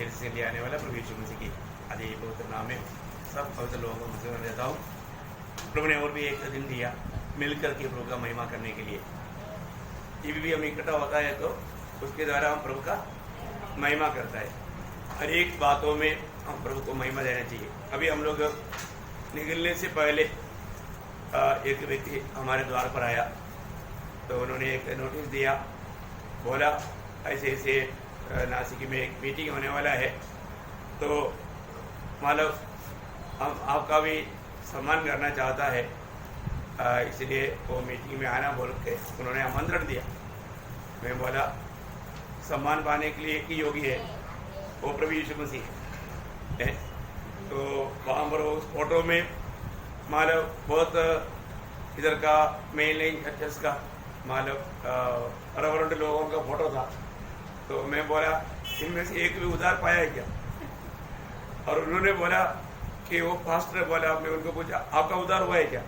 Jail से ले आने वाला प्रभु यीशु मसीह की आदि पवित्र नाम में सब पवित्र लोगों को मुझे देता हूँ। प्रभु ने और भी एक दिन दिया मिलकर के प्रभु का महिमा करने के लिए। ये भी हम इकट्ठा होता है तो उसके द्वारा हम प्रभु का महिमा करता है। हर एक बातों में हम प्रभु को महिमा देना चाहिए। अभी हम लोग निकलने से पहले एक व्यक्ति हमारे द्वार पर आया तो उन्होंने एक नोटिस दिया, बोला ऐसे ऐसे नासिक में एक मीटिंग होने वाला है तो मतलब हम आपका भी सम्मान करना चाहता है, इसलिए वो मीटिंग में आना बोल के उन्होंने आमंत्रण दिया। मैं बोला सम्मान पाने के लिए एक ही योगी है, वो प्रभु यीशु मसीह है। तो वहाँ पर उस फोटो में मतलब बहुत इधर का मेन लाइन चर्चेस का मतलब रेवरेंड लोगों का फोटो था। तो मैं बोला इनमें से एक भी उधार पाया है क्या? और उन्होंने बोला कि वो पास्टर बोला, मैं उनको पूछा आपका उधार हुआ है क्या?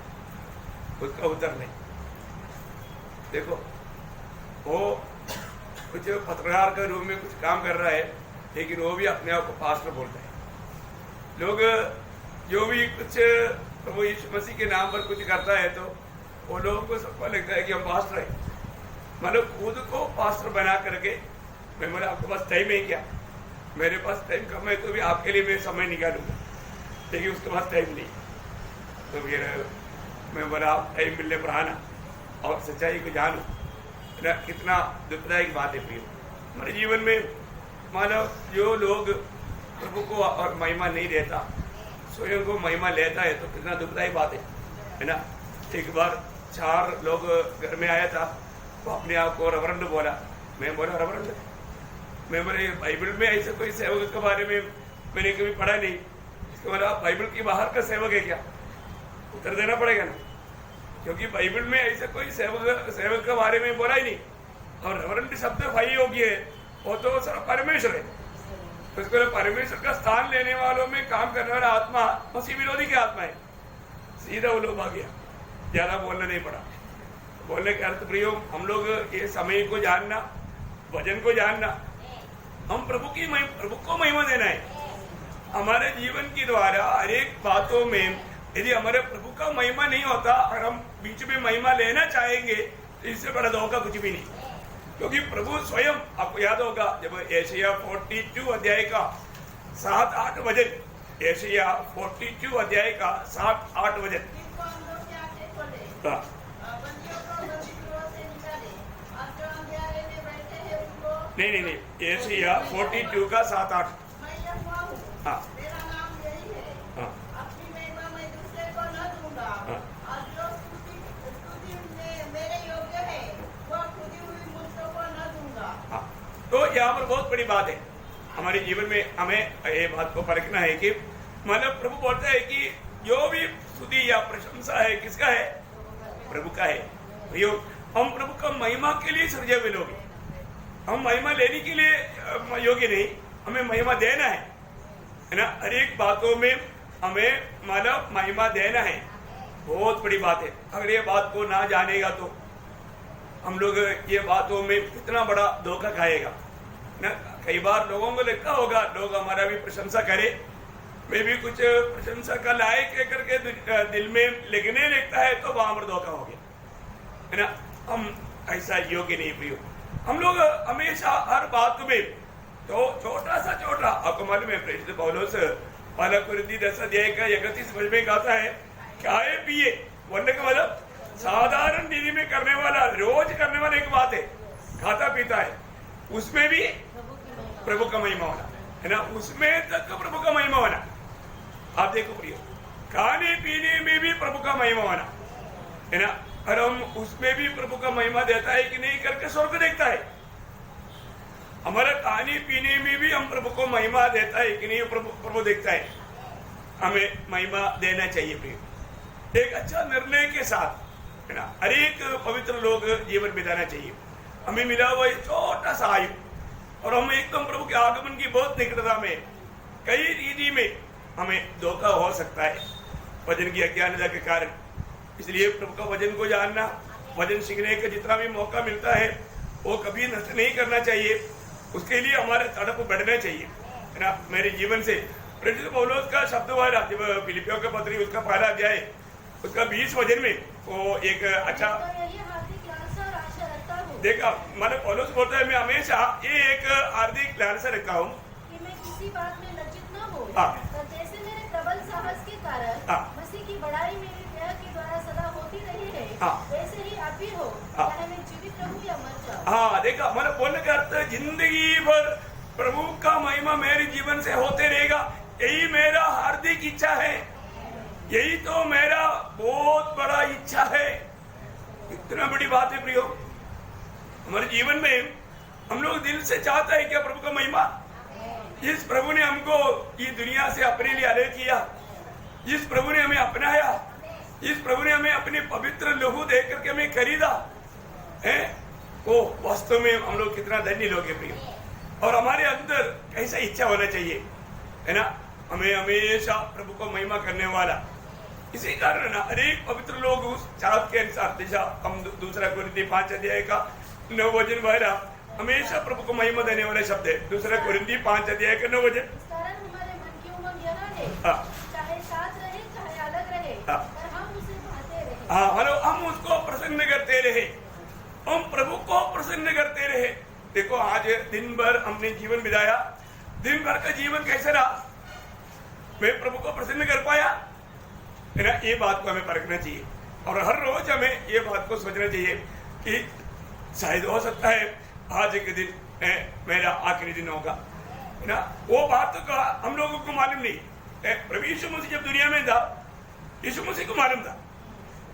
उसका उत्तर नहीं। देखो वो कुछ पत्रकार के रूप में कुछ काम कर रहा है, लेकिन वो भी अपने आप को पास्टर बोलता है। लोग जो भी कुछ प्रभु यीशु मसीह के नाम पर कुछ करता है तो वो लोगों को सबको लगता है कि हम पास्टर है। मतलब खुद को पास्टर बना करके मैं बोला आपके पास टाइम है क्या? मेरे पास टाइम कम है तो भी आपके लिए मैं समय निकालूंगा, लेकिन उसके पास टाइम नहीं। तो फिर मैं बोला आप टाइम मिलने पर आना और सच्चाई को जानो ना। कितना दुखदायक बात है प्रियो हमारे जीवन में। मानो जो लोग प्रभु को और महिमा नहीं देता, स्वयं को महिमा लेता है तो कितना दुखदायक बात है ना। एक बार 4 लोग घर में आया था, वो अपने आप को रेवरेंड बोला। मैं बोला रेवरेंड? मैं बोले बाइबल में ऐसे कोई सेवक के बारे में मैंने कभी पढ़ा नहीं। इसके बोला बाइबल के बाहर का सेवक है क्या? उत्तर देना पड़ेगा ना, क्योंकि बाइबल में ऐसा कोई सेवक के बारे में बोला ही नहीं। और रेवरेंड शब्द भाई योग्य है, वो तो परमेश्वर है। तो इसको परमेश्वर का स्थान लेने वालों में काम करने वाला आत्मा मसीह विरोधी की आत्मा है। सीधा वो लोग आ गया, ज्यादा बोलना नहीं पड़ा। बोलने के अर्थ प्रियो हम लोग ये समय को जानना, वचन को जानना, हम प्रभु को महिमा देना है। हमारे जीवन के द्वारा हर एक बातों में यदि हमारे प्रभु का महिमा नहीं होता और हम बीच में महिमा लेना चाहेंगे तो इससे बड़ा धोखा कुछ भी नहीं। क्योंकि प्रभु स्वयं, आपको याद होगा जब यशायाह 42 अध्याय का 7-8 वचन, यशायाह 42 अध्याय का 7-8 वचन। नहीं, यशायाह 42 का 7-8। हाँ तो यहाँ पर बहुत बड़ी बात है। हमारे जीवन में हमें ये बात को परखना है कि मतलब प्रभु बोलता है कि जो भी स्तुति या प्रशंसा है किसका है? प्रभु का है। भैया हम प्रभु का महिमा के लिए सृजे हुए लोग, हम महिमा लेने के लिए योग्य नहीं, हमें महिमा देना है ना। हर एक बातों में हमें मतलब महिमा देना है। बहुत बड़ी बात है। अगर ये बात को ना जानेगा तो हम लोग ये बातों में कितना बड़ा धोखा खाएगा ना। कई बार लोगों को लगता होगा लोग हमारा भी प्रशंसा करे, मैं भी कुछ प्रशंसा का लायक कह करके दिल में लिखने लगता है तो वहां पर धोखा हो गया है ना। हम ऐसा योग्य नहीं प्रियो। हम लोग हमेशा हर बात में तो छोटा सा छोटा, आपको मालूम है प्रेरित पौलुस पहला कुरिन्थी 10 अध्याय का 31 वचन में कहता है खाए पिए वरने का मतलब साधारण दीदी में करने वाला, रोज करने वाला एक बात है, खाता पीता है, उसमें भी प्रभु का महिमा होना है ना। उसमें तक प्रभु का महिमा होना। आप देखो प्रियो, खाने पीने में भी प्रभु का महिमा होना है ना। और हम उसमें भी प्रभु का महिमा देता है कि नहीं करके स्वर्ग देखता है। हमारा खाने पीने में भी हम प्रभु को महिमा देता है कि नहीं प्रभु देखता है। हमें महिमा देना चाहिए प्रिय। एक अच्छा निर्णय के साथ है ना हर एक पवित्र लोग जीवन बिताना चाहिए। हमें मिला हुआ छोटा सा आयु और हम एकदम प्रभु के आगमन की बहुत निकटता में कई रीति में हमें धोखा हो सकता है वचन की अज्ञानता के कारण। इसलिए प्रभु का वचन को जानना, वचन सीखने का जितना भी मौका मिलता है वो कभी नष्ट नहीं करना चाहिए। उसके लिए हमारे तड़प बढ़ना चाहिए। है ना मेरे जीवन से। प्रेरित पौलुस का शब्द हुआ जब फिलिपियों के पत्री उसका पहला अध्याय उसका 20 वचन में वो एक अच्छा देखा मैंने पौलुस बोलता है मैं हमेशा ये एक हार्दिक लालसा रखा हूँ कि मैं किसी बात में लज्जित न हो, हाँ। जैसे मेरे प्रबल साहस के कारण हाँ। मसीह की बड़ाई मेरे देह के द्वारा सदा होती रही है, हाँ। वैसे ही आप भी हो, हाँ। चाहे मैं जीवित रहूं या मर जाऊं। हाँ देखा मैंने बोलने का अर्थ जिंदगी भर प्रभु का महिमा मेरे जीवन से होते रहेगा, यही मेरा हार्दिक इच्छा है, यही तो मेरा बहुत बड़ा इच्छा है। इतना बड़ी बात है प्रियो, हमारे जीवन में हम लोग दिल से चाहते हैं क्या प्रभु का महिमा। जिस प्रभु ने हमको ये दुनिया से अपने लिए अलग किया, जिस प्रभु ने हमें अपनाया, जिस प्रभु ने हमें अपने पवित्र लहू दे करके हमें खरीदा है, वो वास्तव में हम लोग कितना धन्य लोग हैं प्रिय। और हमारे अंदर कैसा इच्छा होना चाहिए है ना, हमें हमेशा प्रभु को महिमा करने वाला। इसी कारण ना अनेक पवित्र लोग उस चाहत के अनुसार दिशा हम दूसरा कोरिन्थी 5 अध्याय का 9 वचन वाला हमेशा प्रभु को महिमा देने वाले शब्द है। दूसरा कोरिन्थी 5 अध्याय का 9 वचन। इस कारण हमारे मन की उमंग यह है, हाँ। चाहे साथ रहे चाहे अलग रहे, हाँ। पर हम उसे भाते रहे। हाँ हेलो, हम उसको प्रसन्न करते रहे, हम प्रभु को प्रसन्न करते रहे। देखो आज दिन भर हमने जीवन बिताया, दिन भर का जीवन कैसा रहा, मैं प्रभु को प्रसन्न कर पाया है ना, ये बात को हमें परखना चाहिए। और हर रोज हमें ये बात को सोचना चाहिए कि शायद हो सकता है आज के दिन मेरा आखिरी दिन होगा है ना। वो बात का हम लोगों को मालूम नहीं। प्रभु यीशु मसीह जब दुनिया में था, यीशु मसीह को मालूम था,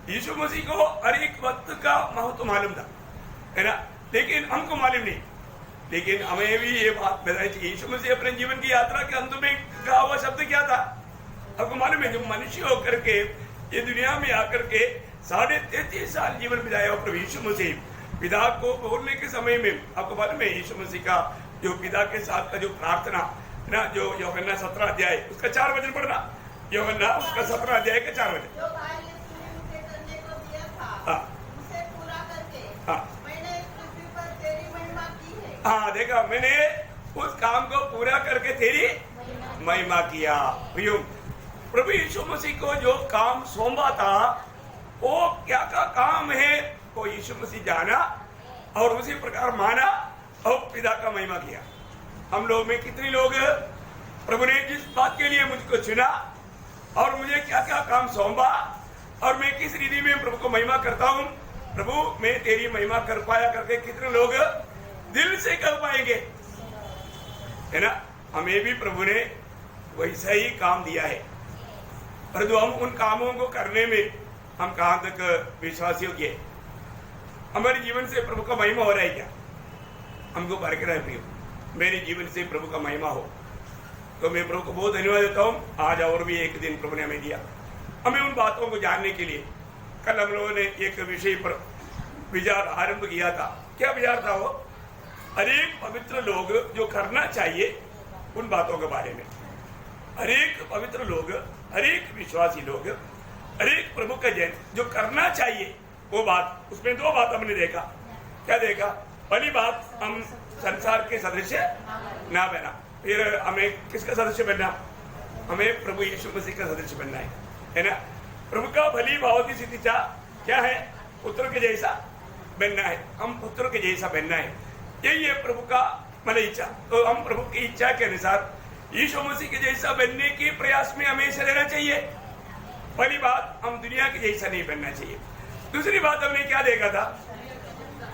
यीशु मसीह को हर एक वक्त का महत्व मालूम था है ना, लेकिन हमको मालूम नहीं। लेकिन हमें भी ये बात बतानी चाहिए, यीशु मसीह अपने जीवन की यात्रा के अंत में कहा हुआ शब्द क्या था आपको मालूम है। जो मनुष्य होकर के ये दुनिया में आकर के 33.5 साल जीवन बिताया प्रभु यीशु मसीह, पिता को बोलने के समय में आपको मालूम है यीशु मसीह का जो पिता के साथ का जो प्रार्थना है ना, जो यूहन्ना 17 अध्याय उसका 4 वचन पढ़ना, यूहन्ना उसका 17 अध्याय का 4 वचन। जो कार्य तूने मुझे करने को दिया था, हाँ। उसे पूरा करके हाँ। मैंने इस पृथ्वी पर तेरी महिमा की है। हाँ देखा, मैंने उस काम को पूरा करके तेरी महिमा किया। प्रभु यीशु मसीह को जो काम सौंपा था वो क्या का काम है, वो यीशु मसीह जाना और उसी प्रकार माना और पिता का महिमा किया। हम लोग में कितने लोग प्रभु ने जिस बात के लिए मुझको चुना और मुझे क्या क्या काम सौंपा और मैं किस रीति में प्रभु को महिमा करता हूँ, प्रभु मैं तेरी महिमा कर पाया करके कितने लोग दिल से कर पाएंगे है ना। हमें भी प्रभु ने वैसा ही काम दिया है, परंतु हम उन कामों को करने में हम कहां तक विश्वास योग्य है, हमारे जीवन से प्रभु का महिमा हो रहा है क्या, हमको परख रहा है प्रिय। मेरे जीवन से प्रभु का महिमा हो तो मैं प्रभु को बहुत धन्यवाद देता हूँ। आज और भी एक दिन प्रभु ने हमें दिया, हमें उन बातों को जानने के लिए। कल हम लोगों ने एक विषय पर विचार आरंभ किया था। क्या विचार था वो, अनेक पवित्र लोग जो करना चाहिए उन बातों के बारे में। अनेक पवित्र लोग, अनेक विश्वासी लोग, अनेक प्रभु का जन जो करना चाहिए वो बात, उसमें 2 बात हमने देखा। क्या देखा, पहली बात हम संसार के सदस्य ना बना, फिर हमें किसका सदस्य बनना, हमें प्रभु यीशु मसीह का सदस्य बनना है ना। प्रभु का भली भाव की स्थिति क्या है, पुत्र के जैसा बनना है, हम पुत्र के जैसा बनना है, यही है प्रभु का मन इच्छा। तो हम प्रभु की इच्छा के अनुसार यीशु मसीह के जैसा बनने के प्रयास में हमेशा रहना चाहिए। पहली बात, हम दुनिया के जैसा नहीं बनना चाहिए। दूसरी बात हमने क्या देखा था,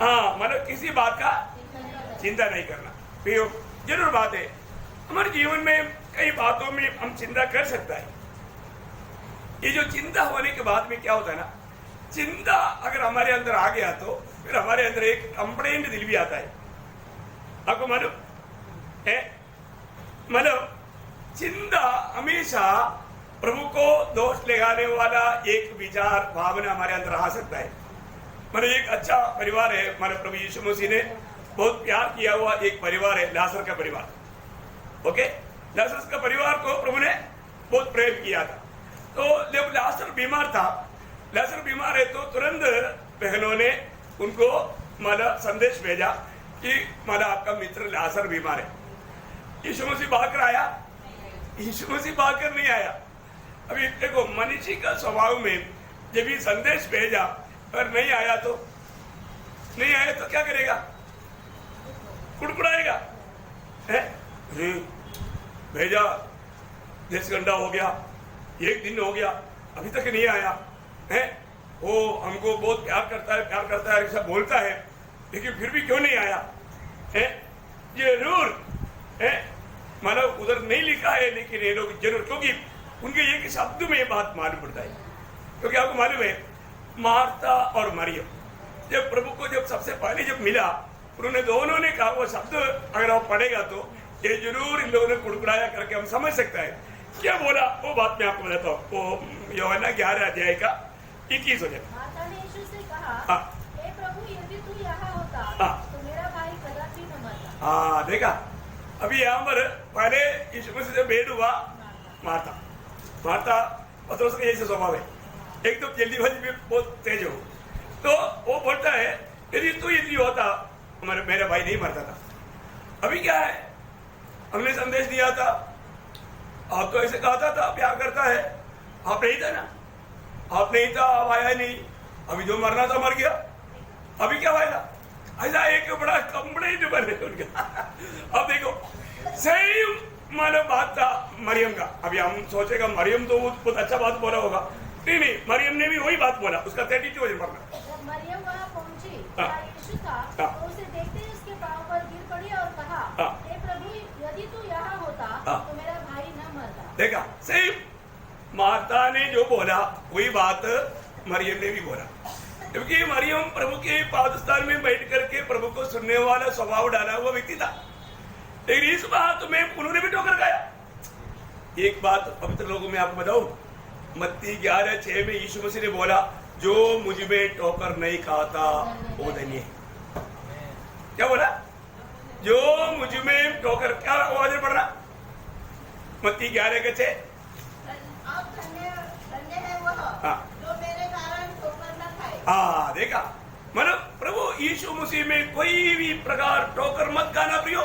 हाँ मतलब किसी बात का चिंता नहीं करना। जरूर बात है, हमारे जीवन में कई बातों में हम चिंता कर सकता है। ये जो चिंता होने के बाद में क्या होता है ना, चिंता अगर हमारे अंदर आ गया तो फिर हमारे अंदर एक कंप्लेंट दिल भी आता है। आपको मालूम है, मतलब चिंता हमेशा प्रभु को दोष लगाने वाला एक विचार भावना हमारे अंदर आ सकता है। मतलब एक अच्छा परिवार है, हमारे प्रभु यीशु मसीह ने बहुत प्यार किया हुआ एक परिवार है, लाजर का परिवार। ओके, लाजर का परिवार को प्रभु ने बहुत प्रेम किया था। तो जब लाजर बीमार था, लाजर बीमार है तो तुरंत बहनों ने उनको मतलब संदेश भेजा कि मतलब आपका मित्र लाजर बीमार है। यीशु मसीह भागकर आया? यीशु मसीह भागकर नहीं आया। अभी देखो, मनुष्य का स्वभाव में जब ये संदेश भेजा और नहीं आया तो क्या करेगा? कुड़कुड़ाएगा, है? अरे भेजा, देश घंटा हो गया, 1 दिन हो गया, अभी तक नहीं आया, है? वो हमको बहुत प्यार करता है ऐसा बोलता है, लेकिन फिर भी क्यों नहीं आया? है? जरूर, है? मतलब उधर नहीं लिखा है, लेकिन ये लोग जरूर, क्योंकि उनके एक शब्द में ये बात मालूम पड़ता है। क्योंकि आपको मालूम है, मार्था और मरियम जब प्रभु को जब सबसे पहले जब मिला, उन्होंने दोनों ने कहा वो शब्द अगर आप पढ़ेगा तो ये जरूर इन लोगों ने कुड़कुड़ाया करके हम समझ सकता है क्या बोला। वो बात मैं आपको बताता हूँ। वो यूहन्ना 11 अध्याय का 21 हो जाए। माता ने यीशु से कहा, हाँ। हे प्रभु, यदि तू यहाँ होता हाँ। तो मेरा भाई कदापि न मरता। हाँ, देखा, अभी यहाँ पर पहले यीशु मसीह से भेंट हुआ मार्था पतरस का यही स्वभाव है, एक तो जल्दीबाजी में बहुत तेज हो, तो वो बोलता है यदि होता मेरा भाई नहीं मरता था। अभी क्या है, हमने संदेश दिया था, आप तो ऐसे कहता था प्यार करता है, आप नहीं था ना, आप नहीं था, आप आया नहीं, अभी जो मरना था मर गया, अभी क्या फायदा? ऐसा एक बड़ा कंपनी जो बने उनका। अब देखो, सही मानो बात था मरियम का। अभी हम सोचेगा मरियम तो बहुत अच्छा बात बोला होगा, नहीं, मरियम ने भी वही बात बोला, उसका 32 वजन पड़ना। जब मरियम वहाँ पहुंची, हाँ। जहाँ यीशु था, हाँ। तो उसे देखते ही उसके पांव पर गिर पड़ी और कहा, हाँ। हे प्रभु, यदि तू यहाँ होता हाँ। तो मेरा भाई न मरता। देखा, सही माता ने जो बोला वही बात मरियम ने भी बोला, क्योंकि मरियम प्रभु के पादस्थान में बैठ करके प्रभु को सुनने वाला स्वभाव डाला हुआ व्यक्ति था। लेकिन इस बात में उन्होंने भी ठोकर खाया। एक बात पवित्र लोगों में आपको बताऊं, मत्ती 11:6 में यीशु मसीह ने बोला, जो मुझ में ठोकर नहीं खाता वो धन्य है। क्या बोला? जो मुझ में ठोकर, क्या आवाज पड़ रहा? मत्ती 11:6। अब धन्य है वह हाँ। जो मेरे कारण ठोकर न खाए। हाँ, देखा, मतलब प्रभु यीशु मसीह में कोई भी प्रकार ठोकर मत खाना प्रियो।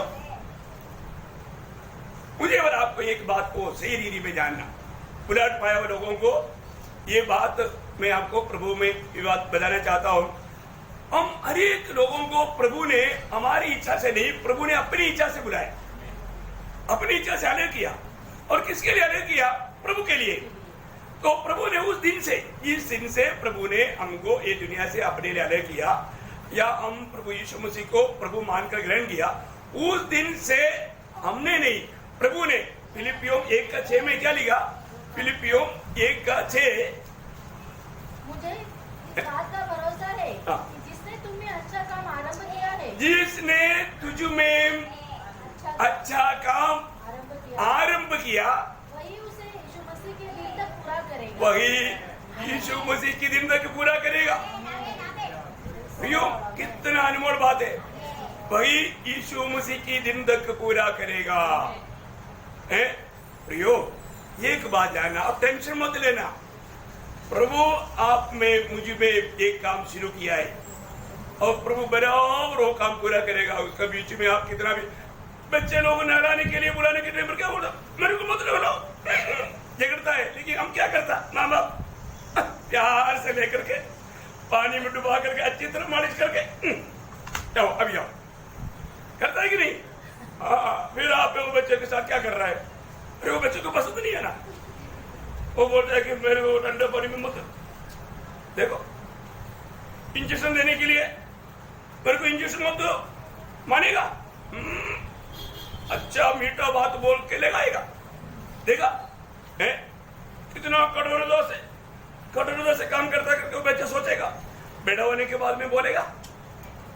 मुझे और आपको एक बात को सही रीति में जानना, उलट पाया हुए लोगों को ये बात मैं आपको प्रभु में ये बात बताना चाहता हूं। हम हर एक लोगों को प्रभु ने हमारी इच्छा से नहीं, प्रभु ने अपनी इच्छा से बुलाया, अपनी इच्छा से अलग किया। और किसके लिए अलग किया? प्रभु के लिए। तो प्रभु ने उस दिन से, जिस दिन से प्रभु ने हमको ये दुनिया से अपने लिए अलग किया, या हम प्रभु यीशु मसीह को प्रभु मानकर ग्रहण किया, उस दिन से हमने नहीं, प्रभु ने फिलिपियों 1:6 में क्या लिखा? फिलिपियों 1:6, मुझे इस बात का भरोसा है कि जिसने तुम में अच्छा काम आरंभ किया है, जिसने तुझ में अच्छा काम आरंभ किया, वही उसे यीशु मसीह के दिन तक पूरा करेगा। वही यीशु मसीह के दिन तक पूरा करेगा। प्रियो, कितना अनमोल बात है, वही यीशु मसीह के दिन तक पूरा करेगा। है प्रियो, एक बात जानना, अब टेंशन मत लेना, प्रभु आप में मुझ में एक काम शुरू किया है और प्रभु बराबर वो काम पूरा करेगा। उसका बीच में आप कितना भी बच्चे लोग नहलाने के लिए बुलाने के टाइम पर क्या बोला, मेरे को मत नहलाओ, झगड़ता है, लेकिन हम क्या करता, माँ बाप प्यार से लेकर के पानी में डुबा करके अच्छी तरह मालिश करके जाओ अभी जाओ, करता है कि नहीं? हाँ, फिर आप वो बच्चे के साथ क्या कर रहा है? अरे वो बच्चे को पसंद नहीं है ना, वो बोलता है कि मेरे को ठंडे पानी में मत देखो, इंजेक्शन देने के लिए मेरे को इंजेक्शन मत दो, मानेगा? अच्छा मीठा बात बोल के लगाएगा, देखा है कितना कठोरता से काम करता करके वो बच्चा सोचेगा, बेटा होने के बाद में बोलेगा?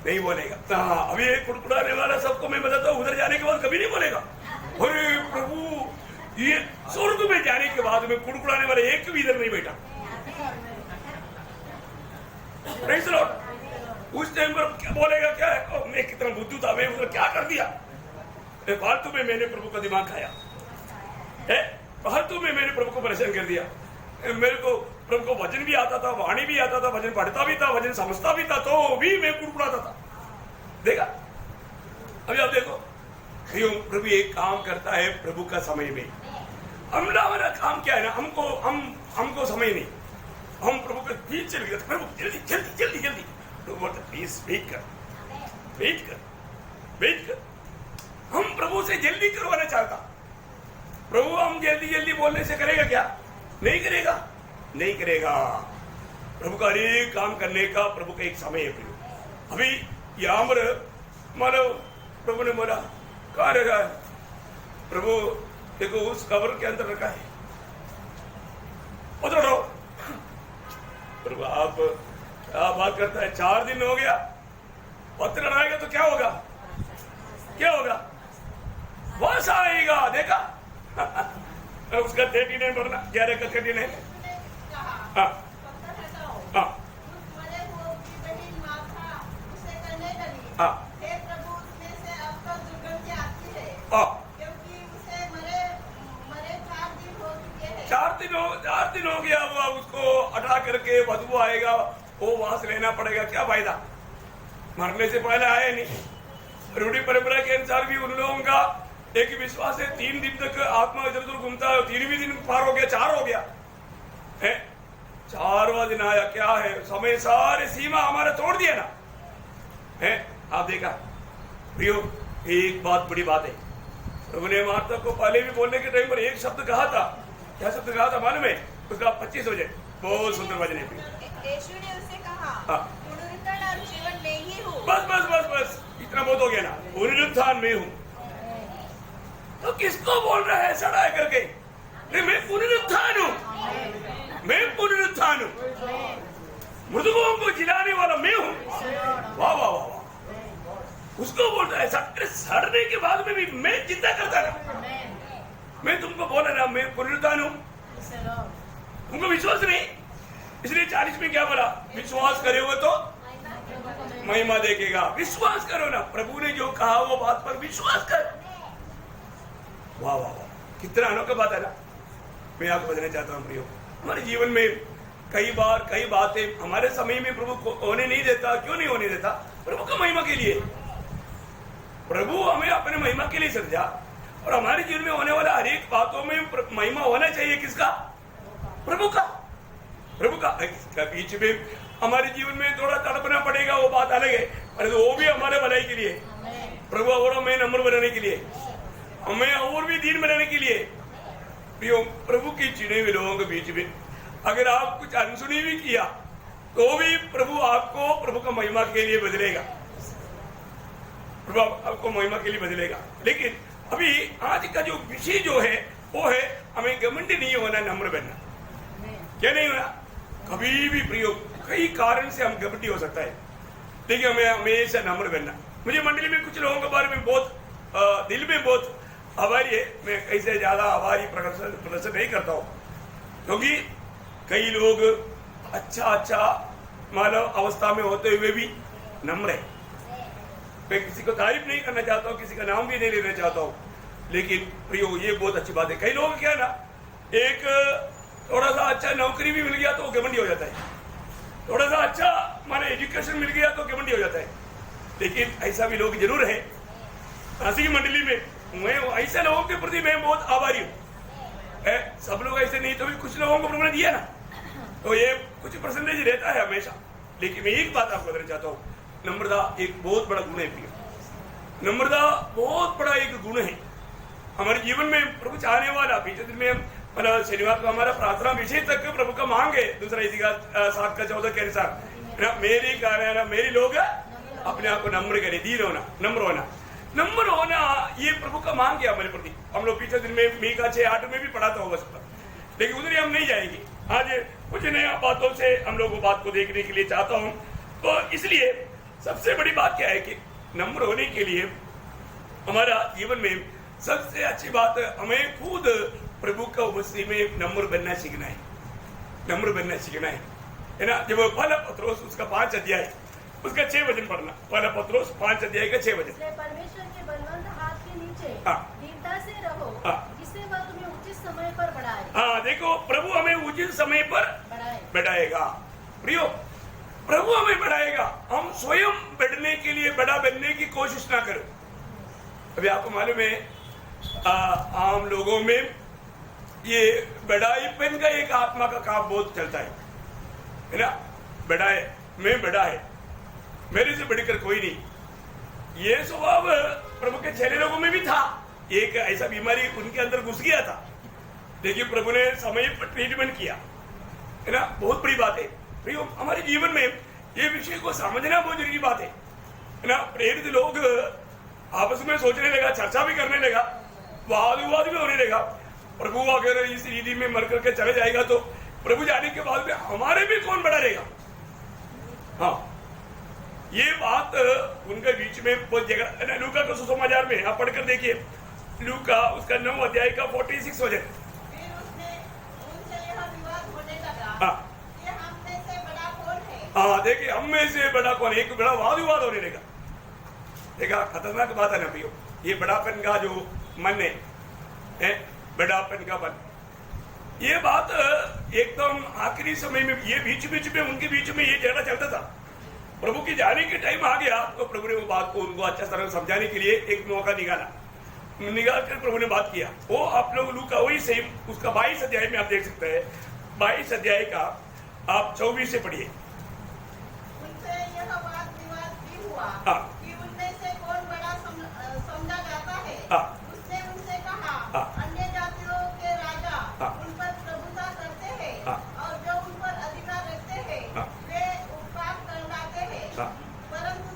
नहीं बोलेगा। हाँ, अभी एक कुड़कुड़ाने वाला सबको मैं बताता हूँ, उधर जाने के बाद कभी नहीं बोलेगा, अरे प्रभु ये स्वर्ग में जाने के बाद में कुड़कुड़ाने वाला एक भी इधर नहीं बैठा। Praise the Lord. उस टाइम पर क्या बोलेगा, क्या है, मैं कितना बुद्धू था, मैं उधर क्या कर दिया, फालतू में मैंने प्रभु का दिमाग खाया है, फालतू में मैंने प्रभु को परेशान कर दिया। मेरे को प्रभु को वचन भी आता था, वाणी भी आता था, वचन पढ़ता भी था, वचन समझता भी था, तो भी मैं कुड़कुड़ाता था। देखा, अभी आप देखो प्रभु एक काम करता है प्रभु का समय में। हमारा काम क्या है ना, हमको समय नहीं, हम प्रभु के बीच चले गए, प्रभु जल्दी जल्दी जल्दी जल्दी। प्रभु बोलते प्लीज वेट कर। हम प्रभु से जल्दी करवाना चाहता, प्रभु हम जल्दी जल्दी बोलने से करेगा क्या? नहीं करेगा। प्रभु का हर काम करने का प्रभु का एक समय है। अभी यहाँ पर मानो प्रभु ने बोला कहाँ रखा है? प्रभु देखो उस कब्र के अंदर रखा है, उधर रहो। प्रभु आप क्या बात करता है? 4 दिन हो गया, पत्र लगाएगा तो क्या होगा? बस आएगा, देखा? उसका 39 भरना, 11 का 39। हाँ क्योंकि उसे मरे 4 दिन हो गया, वो उसको हटा करके बदबू आएगा, वो वहां से लेना पड़ेगा। क्या फायदा? मरने से पहले आए नहीं। रूढ़ी परंपरा के अनुसार भी उन लोगों का एक विश्वास है 3 दिन तक आत्मा इधर उधर घूमता है, 3वें दिन पार हो गया, 4 हो गया है, 4वां दिन आया। क्या है? समय सारे सीमा हमारा तोड़ दिया ना है। आप देखा प्रियो, एक बात बड़ी बात है, प्रभु ने मार्था को पहले भी बोलने के टाइम पर एक शब्द कहा था। क्या शब्द कहा था मालूम है? उसका 25 हो जाए, बहुत सुंदर वचन है। यीशु ने उसे कहा, पुनरुत्थान और जीवन में ही हूँ। बस इतना बहुत हो गया ना, पुनरुत्थान में हूँ। तो किसको बोल रहा है सड़ा करके? मैं पुनरुत्थान हूँ, मृतकों को जिलाने वाला मैं हूँ। वाह, उसको बोल रहा है। सड़ने के बाद में भी मैं जिंदा करता रहा। मैं तुमको बोल रहा मैं पुनरुत्थान हूँ, तुमको विश्वास नहीं, इसलिए 40 में क्या बोला? विश्वास करोगे तो महिमा देखेगा। विश्वास करो ना, प्रभु ने जो कहा वो बात पर विश्वास कर। वाह, कितना अनोखा बात है ना। मैं आपको बताना चाहता हूँ प्रियो, हमारे जीवन में कई बातें हमारे समय में प्रभु को होने नहीं देता। क्यों नहीं होने देता? प्रभु का महिमा के लिए। प्रभु हमें अपने महिमा के लिए सृजा, और हमारे जीवन में होने वाला हर एक बातों में महिमा होना चाहिए। किसका? प्रभु का। बीच में हमारे जीवन में थोड़ा तड़पना पड़ेगा, वो बात अलग है, पर वो भी हमारे भलाई के लिए। प्रभु और हमें नम्र बनाने के लिए, हमें और भी दीन बनाने के लिए। प्रभु की चुने हुए लोगों के बीच में अगर आप कुछ अनसुनी भी किया तो भी प्रभु आपको प्रभु का महिमा के लिए बदलेगा। प्रभु आपको महिमा के लिए बदलेगा। लेकिन अभी आज का जो विषय जो है वो है हमें घमंडी नहीं होना, नम्र बनना। क्या नहीं होना? कभी भी प्रयोग कई कारण से हम घमंडी हो सकता है, लेकिन हमें हमेशा नम्र बनना। मुझे मंडली में कुछ लोगों के बारे में बहुत दिल में बहुत आभारी है। मैं कैसे ज्यादा आभारी प्रदर्शन नहीं करता हूँ, क्योंकि कई लोग अच्छा मानव अवस्था में होते हुए भी नम्र है। मैं किसी को तारीफ नहीं करना चाहता हूँ, किसी का नाम भी नहीं लेना चाहता हूँ, लेकिन प्रियो ये बहुत अच्छी बात है। कई लोग क्या है ना, एक थोड़ा सा अच्छा नौकरी भी मिल गया तो घमंडी हो जाता है, थोड़ा सा अच्छा माने एजुकेशन मिल गया तो घमंडी हो जाता है। लेकिन ऐसा भी लोग जरूर है। काशी की मंडली में मैं ऐसे लोगों के प्रति मैं बहुत आभारी हूँ। सब लोग ऐसे नहीं तो भी कुछ लोगों को प्रभु ने दिया ना, तो ये कुछ परसेंटेज रहता है हमेशा। लेकिन मैं एक बात आपको बताना चाहता हूँ, नम्रता एक बहुत बड़ा गुण है प्रिय। नम्रता बहुत बड़ा एक गुण है हमारे जीवन में। प्रभु चाहने वाला बीच दिन में मतलब शनिवार को हमारा प्रार्थना विषय तक प्रभु का मांगे, दूसरा इतिहास 7 का 14 के अनुसार मेरी कारण मेरी लोग अपने आप को नम्र करे, दीन होना, नम्र होना ये प्रभु का मांग है हमारे प्रति। हम लोग पीछे दिन में मीका 6:8 में भी पढ़ा था होगा सब, लेकिन उधर हम नहीं जाएंगे। आज कुछ नया बातों से हम लोग बात को देखने के लिए चाहता हूँ। तो इसलिए सबसे बड़ी बात क्या है कि नम्र होने के लिए हमारा जीवन में सबसे अच्छी बात हमें खुद प्रभु का उपस्थिति में नम्र बनना सीखना है ना। जब पहला पत्रोस उसका 5 अध्याय उसका 6 वचन पढ़ना, पहला पत्रोस 5 अध्याय का 6 वचन। परमेश्वर के बलवंत हाथ के नीचे हाँ। दीनता से रहो, जिससे वह तुम्हें उचित समय पर बढ़ाए। हाँ, देखो प्रभु हमें उचित समय पर बढ़ाएगा। प्रियो, प्रभु हमें बढ़ाएगा। हम स्वयं बढ़ने के लिए बड़ा बनने की कोशिश ना करो। अभी आपको मालूम है आम लोगों में ये बड़ाईपन का एक आत्मा का काम बहुत चलता है ना। बड़ा है, मैं बड़ा है, मेरे से बढ़कर कोई नहीं। ये स्वभाव प्रभु के चेले लोगों में भी था। एक ऐसा बीमारी उनके अंदर घुस गया था, लेकिन प्रभु ने समय पर ट्रीटमेंट किया, है ना। बहुत बड़ी बात है हमारे जीवन में ये विषय को समझना बहुत जरूरी बात है ना। प्रेरित लोग आपस में सोचने लगा, चर्चा भी करने लगा, वाद विवाद भी होने लगा। प्रभु अगर इस रीति में मर करके चले जाएगा तो प्रभु जाने के बाद में हमारे भी कौन बड़ा रहेगा। हाँ, ये बात उनके बीच में बहुत जगह। लूका का सुसमाचार में आप पढ़कर देखिए, लूका उसका 9 अध्याय का 46 वचन। फिर उसने उनसे यह विवाद होने लगा हाँ कि हम में से बड़ा कौन है। हाँ, देखिए हम में से बड़ा कौन है, एक बड़ा वाद विवाद होने लगा। देखा, खतरनाक बात है ना भैया, ये बड़ापन का जो मन है, बड़ापन का मन, ये बात एकदम आखिरी समय में, ये बीच बीच में उनके बीच में ये झगड़ा चलता था। प्रभु की जाने के टाइम आ गया तो प्रभु ने वो बात को उनको अच्छा तरह समझाने के लिए एक मौका निकाल कर प्रभु ने बात किया। वो आप लोग लूका वही सेम उसका 22 अध्याय में आप देख सकते हैं। 22 अध्याय का आप 24 से पढ़िए। उनसे यह वाद विवाद भी हुआ हाँ। कि उनमें से कौन बड़ा समझा जाता है। हाँ। उसने उनसे कहा, हाँ। अन्य जातियों के राजा हाँ। उन पर प्रभुता करते हैं हाँ। और जो उन पर अधिकार रखते हैं हाँ। वे उपकार करवाते हैं। हाँ। परंतु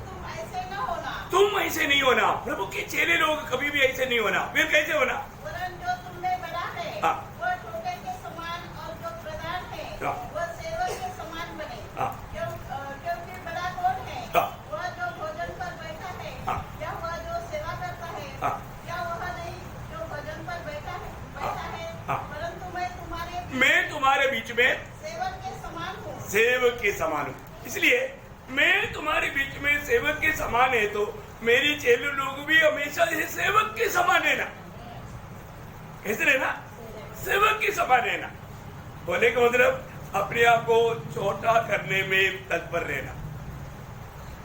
तुम ऐसे न होना। तुम ऐसे नहीं होना। प्रभु के चेले लोग कभी भी ऐसे नहीं होना। फिर कैसे होना? वरन जो तुम में बड़ा है हाँ। वह ठोकर के समान और जो प्रधान है हाँ। वह सेवक के समान बने। हाँ। क्योंकि बड़ा कौन है? हाँ। वह जो भोजन पर बैठा है हाँ। या वह जो सेवा करता है? हाँ। या वह नहीं जो भोजन पर बैठा है? हाँ। परंतु मैं तुम्हारे बीच में सेवक के समान हूँ। सेवक के समान हूँ। इसलिए मैं तुम्हारे बीच में सेवक के समान है, तो मेरी चेले लोग भी हमेशा सेवक के समान रहना। कैसे रहना? सेवक के समान रहना। बोले का मतलब अपने आप को छोटा करने में तत्पर रहना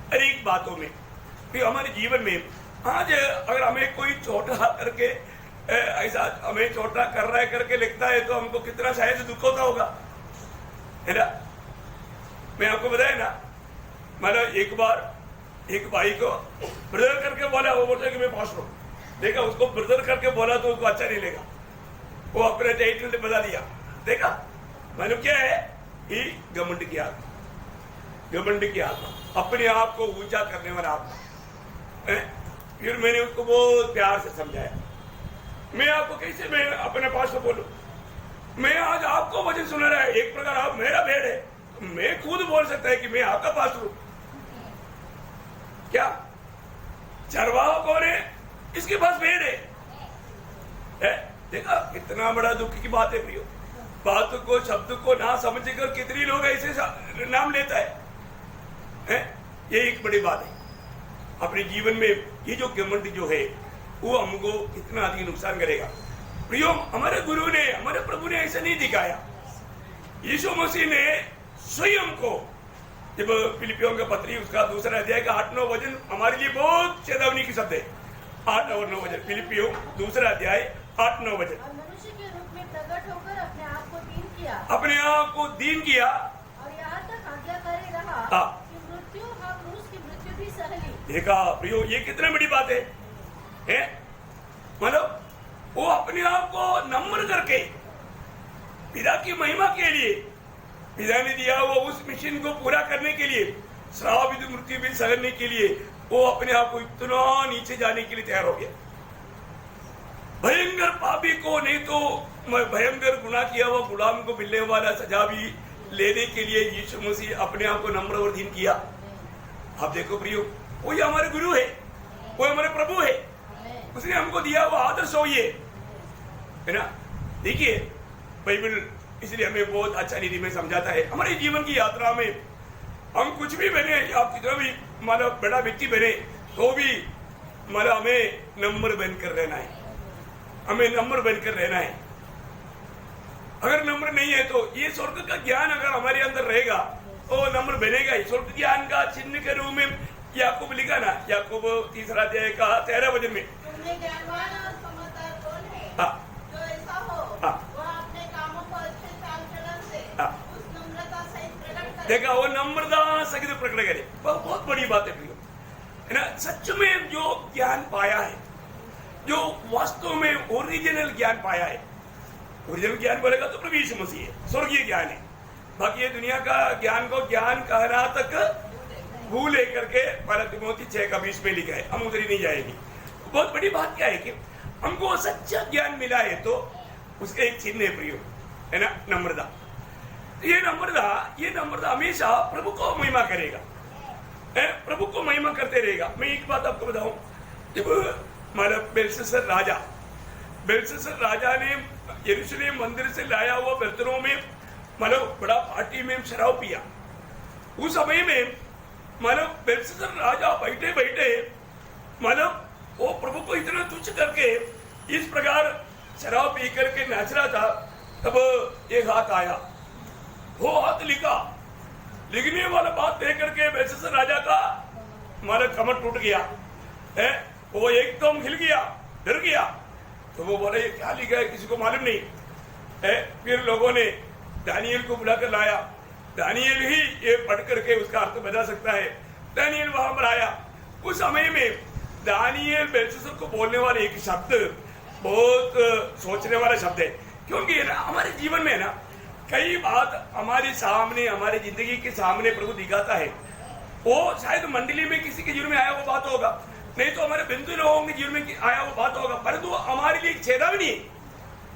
हर एक बातों में। फिर हमारे जीवन में आज अगर हमें कोई छोटा करके ऐसा हमें छोटा कर रहा है करके लिखता है तो हमको कितना शायद दुख होता होगा, है ना। मैं आपको बताया ना, मतलब एक बार एक भाई को ब्रदर करके बोला, वो बोलता है कि मैं पास्टर हूं। देखा, उसको ब्रदर करके बोला तो उसको अच्छा नहीं लगा, वो अपने टाइटल बता दिया। देखा मतलब क्या है कि घमंड की आत्मा, घमंड की आत्मा, अपने आप को ऊंचा करने वाला आत्मा। फिर मैंने उसको बहुत प्यार से समझाया, मैं आपको कैसे मैं अपने पास से बोलूं, मैं आज आपको वचन सुना रहा है, एक प्रकार आप मेरा भेड़ है, मैं खुद बोल सकता है कि मैं आपका पास्टर हूं। क्या चरवाहा कौन है? इसके पास भेड़ है? देखा कितना बड़ा दुख की बात है प्रियो। बात को शब्द को ना समझकर कितनी लोग ऐसे नाम लेता है? ये एक बड़ी बात है अपने जीवन में। ये जो घमंड जो है वो हमको कितना अधिक नुकसान करेगा। प्रियो, हमारे गुरु ने, हमारे प्रभु ने ऐसा नहीं दिखाया। यीशु मसीह ने स्वयं को, जब फिलिपियों का पत्री उसका 2 अध्याय का 8-9 वचन हमारे लिए बहुत चेतावनी की शब्द है। 8 और 9 वचन, फिलिपियों 2 अध्याय 8-9 वचन। और मनुष्य के रूप में प्रकट होकर अपने आप को दीन किया, अपने आप को दीन किया और यहाँ तक आज्ञाकारी रहा हाँ। कि मृत्यु, हाँ क्रूस की मृत्यु भी सह ली। देखा प्रियो, ये कितनी बड़ी बात है? मतलब वो अपने आप को नम्र करके पिता की महिमा के लिए, पिता ने दिया वो उस मिशन को पूरा करने के लिए, श्राप मृत्यु भी सहने के लिए वो अपने आप को इतना नीचे जाने के लिए तैयार हो गया। भयंकर पापी को नहीं तो भयंकर गुनाह किया हुआ गुलाम को मिलने वाला सजा भी लेने के लिए यीशु मसीह अपने आप को नम्र और दीन किया। आप देखो प्रियो, वो हमारे गुरु है, वो हमारे प्रभु है, उसने हमको दिया वो आदर्श हो, ये है ना। देखिए बाइबल इसलिए हमें बहुत अच्छा रीति में समझाता है। हमारे जीवन की यात्रा में हम कुछ भी बने, आप कितना भी मतलब बड़ा व्यक्ति बने, तो भी मतलब हमें नम्र बनकर रहना है, हमें नम्र बनकर रहना है। अगर नम्र नहीं है तो ये स्वर्ग का ज्ञान अगर हमारे अंदर रहेगा तो नम्र बनेगा ही। स्वर्ग ज्ञान का चिन्ह के रूप में याकूब लिखा ना, याकूब 3 अध्याय का 13 वचन में। तुमने ज्ञानवान और समझदार कौन है? हाँ। जो ऐसा हो, हाँ। वह अपने कामों को अच्छे चाल चलन से हाँ। उस नम्रता सहित प्रकट करे। देखा, वो नम्रता सहित प्रकट करे। बहुत बड़ी बात है प्रियो, है ना। सच में जो ज्ञान पाया है, जो वास्तव में ओरिजिनल ज्ञान पाया है, ओरिजिनल ज्ञान बोलेगा तो प्रभु यीशु मसीह है, स्वर्गीय ज्ञान है। बाकी ये दुनिया का ज्ञान को ज्ञान कहना तक भूल लेकर के पहला तिमोथी 6:20 में लिखा है, हम उधर ही नहीं जाएंगे। बहुत बड़ी बात क्या है कि हमको सच्चा ज्ञान मिला है तो उसका एक चिन्ह है प्रियो, है ना, नम्रता। ये नम्रता हमेशा प्रभु को महिमा करेगा, प्रभु को महिमा करते रहेगा। मैं एक बात आपको बताऊं, जब मतलब बेलशस्सर राजा ने यरूशलेम मंदिर से लाया हुआ बर्तनों में मतलब बड़ा पार्टी में शराब पिया, उस समय में मतलब बेलशस्सर राजा बैठे बैठे मतलब वो प्रभु को इतना तुच्छ करके इस प्रकार शराब पी करके नाच रहा था। तब एक हाथ आया, वो हाथ लिखने वाला बात देख करके बेलशस्सर राजा का मतलब कमर टूट गया है, वो एकदम हिल गया, डर गया। तो वो बोले ये क्या लिखा है, किसी को मालूम नहीं है। फिर लोगों ने दानियल को बुलाकर लाया, दानियल ही ये पढ़ करके उसका अर्थ बता सकता है। दानियल वहां पर आया, उस समय में दानियल बेलशस्सर को बोलने वाले एक शब्द बहुत सोचने वाला शब्द है, क्योंकि ना हमारे जीवन में ना कई बात हमारे सामने, हमारे जिंदगी के सामने प्रभु दिखाता है। वो शायद मंडली में किसी के जीवन में आया वो बात होगा, नहीं तो हमारे बिंदु लोगों के जीवन में आया वो बात होगा, परंतु हमारे लिए चेतावनी है,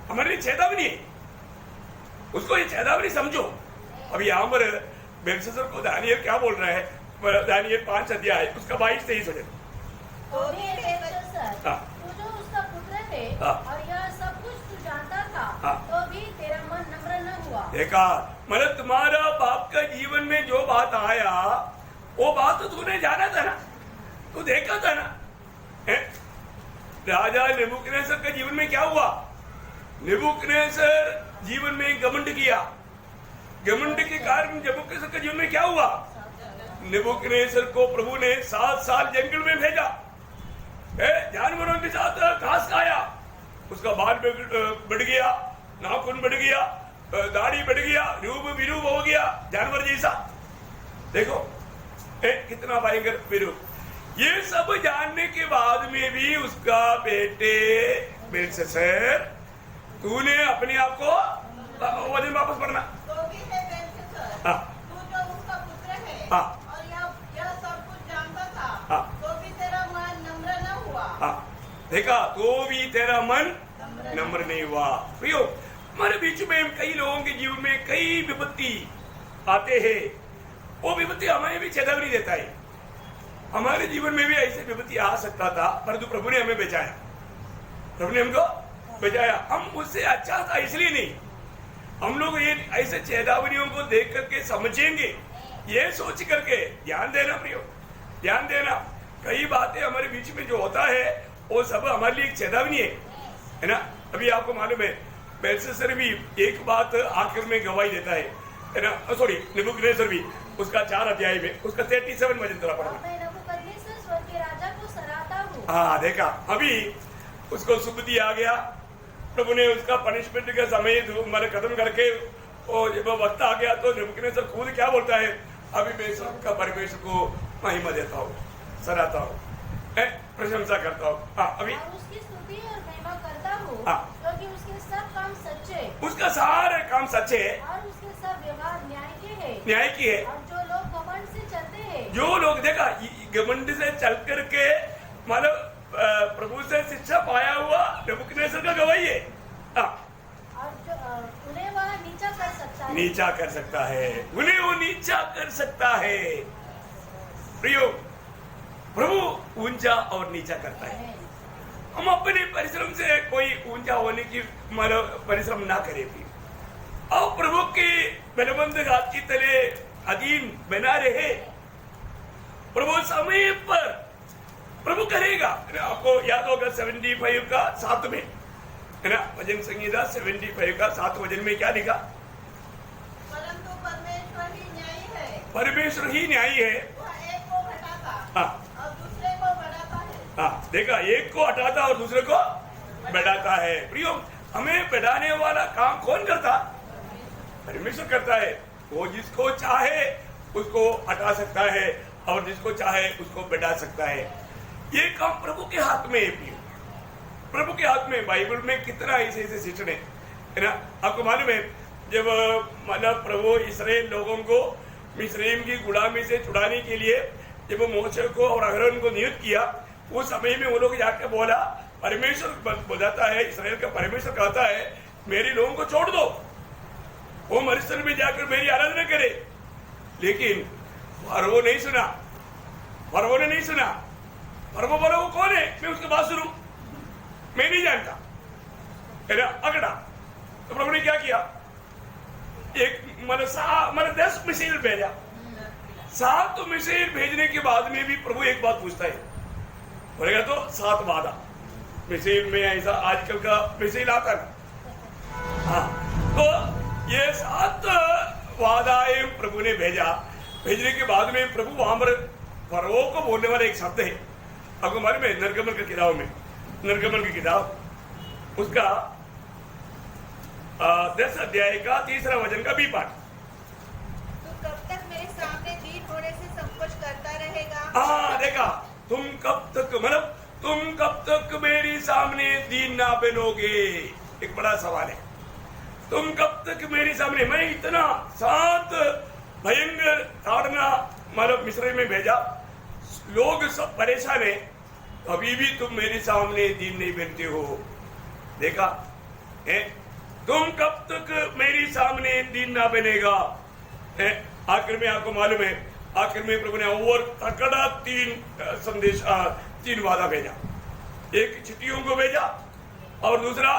हमारे लिए चेतावनी है। उसको ये चेतावनी समझो। अभी यहाँ पर बेलशस्सर को दानियल क्या बोल रहा है, दानियल 5 अध्याय उसका 22-23 वचन। तो भी बेलशस्सर, तू जो उसका पुत्र है और यह सब कुछ तू जानता था, तो भी तेरा मन नम्र न हुआ। देखा, मतलब तुम्हारा बाप का जीवन में जो बात आया वो बात तो तूने जाना था ना, तू देखा था ना। राजा नेबूकदनेस्सर के जीवन में क्या हुआ, नेबूकदनेस्सर जीवन में घमंड किया, घमंड के कारण नेबूकदनेस्सर के जीवन में क्या हुआ, नेबूकदनेस्सर को प्रभु ने 7 साल जंगल में भेजा, जानवरों के साथ घास खाया, उसका बाल बढ़ गया, नाखून बढ़ गया, दाढ़ी बढ़ गया, रूप विरूप हो गया जानवर जैसा। देखो कितना भयंकर विरूप। ये सब जानने के बाद में भी उसका बेटे बेलशस्सर, तूने अपने आप को वजन वापस पढ़ना, तो भी है बेलशस्सर, तू जो उसका पुत्र है और यह सब कुछ जानता था, तो भी तेरा मन नम्र न हुआ। देखा, तो भी तेरा मन नम्र नहीं हुआ। प्रियो, हमारे बीच में कई लोगों के जीवन में कई विपत्ति आते हैं, वो विपत्ति हमें भी चेतावनी देता है। हमारे जीवन में भी ऐसे विपत्ति आ सकता था, परंतु प्रभु ने हमें बचाया, प्रभु ने हमको बचाया। हम उससे अच्छा था इसलिए नहीं, हम लोग ये ऐसे चेतावनियों को देख करके समझेंगे, ये सोच करके ध्यान देना प्रियो, ध्यान देना। कई बातें हमारे बीच में जो होता है वो सब हमारे लिए एक चेतावनी है ना। अभी आपको मालूम है बेलशस्सर भी एक बात आखिर में गवाही देता है ना, सॉरी नेबूकदनेस्सर भी उसका 4 अध्याय में उसका 37 वचन थोड़ा पढ़ना। मैं नेबूकदनेस्सर स्वर्ग के राजा को सराहता हूँ। हाँ देखा, अभी उसको शुभ दिया गया, प्रभु ने उसका पनिशमेंट का समय मतलब खत्म करके और जब वक्त आ गया तो नेबूकदनेस्सर खुद क्या बोलता है, अभी मैं सबका परमेश्वर को महिमा देता हूँ, सराहता हूँ, प्रशंसा करता हूँ। अभी उसकी स्तुति और महिमा करता हूँ, क्योंकि उसके सब काम सच्चे, उसका सारे काम सच्चे है और उसके सब व्यवहार न्याय के है, न्याय की है। और जो लोग घमंड से चलते हैं, जो लोग देखा घमंड से चल करके मतलब प्रभु से शिक्षा पाया हुआ नेबूकदनेस्सर का गवाही है। और जो उन्हें वह नीचा कर सकता है, नीचा कर सकता है, उन्हें वो नीचा कर सकता है। प्रियो, प्रभु ऊंचा और नीचा करता है। हम अपने परिश्रम से कोई ऊंचा होने की मतलब परिश्रम ना करें भी, और प्रभु के बलबंद हाथ की तले अधीन बना रहे। प्रभु समय पर प्रभु करेगा। आपको याद होगा 75 का 7 में, है ना, भजन संगीता 75 का 7 वचन में क्या लिखा, परंतु परमेश्वर ही न्यायी है, परमेश्वर ही न्यायी है, वह एक को घटाता और दूसरे को बढ़ाता है। देखा, एक को हटाता और दूसरे को बढ़ाता है। प्रियो, हमें बढ़ाने वाला काम कौन करता? परमेश्वर करता है। वो जिसको चाहे उसको हटा सकता है और जिसको चाहे उसको बढ़ा सकता है। ये काम प्रभु के हाथ में है प्रियो, प्रभु के हाथ में। बाइबल में कितना ऐसे ऐसे शिक्षण है ना। आपको मालूम है, जब मतलब प्रभु इस्राएल लोगों को मिस्रईम की गुलामी से छुड़ाने के लिए जब मोशे को और अहरोन को नियुक्त किया, उस समय में वो लोग जाके बोला, परमेश्वर बताता है, इस्राएल का परमेश्वर कहता है मेरे लोगों को छोड़ दो, वो मरुस्थल में जाकर मेरी आराधना करे। लेकिन फरो नहीं सुना, फरो ने नहीं सुना। फरो बोला वो कौन है, मैं उसके बात सुनूं, मैं नहीं जानता, है ना, अगड़ा। तो प्रभु ने क्या किया, एक मतलब 10 मिसाइल भेजा। 7 मिसाइल भेजने के बाद में भी प्रभु एक बात पूछता है, बोलेगा तो 7 वादा। मिसाइल में ऐसा आजकल का मिसाइल आता है। हाँ, तो ये 7 वादाएं प्रभु ने भेजा। भेजने के बाद में प्रभु वहां पर फरो को बोलने वाला एक शब्द है, आपको मालूम है, निर्गमन की किताब में, निर्गमन की किताब उसका 10 अध्याय का 3रा वचन का बी पाठ। तू कब तक मेरे सामने दीन होने से संकोच करता रहेगा? हाँ, देखा, तुम कब तक, मतलब तुम कब तक मेरे सामने दीन ना बनोगे। एक बड़ा सवाल है, तुम कब तक मेरे सामने। मैं इतना 7 भयंकर ताड़ना मतलब मिस्र में भेजा, लोग सब परेशान है, अभी भी तुम मेरे सामने दीन नहीं बनते हो। देखा है, तुम कब तक मेरे सामने दीन ना बनेगा। आखिर में आपको मालूम है, आखिर में प्रभु ने और तकड़ा 3 संदेश 3 वादा भेजा। एक चिट्ठियों को भेजा और दूसरा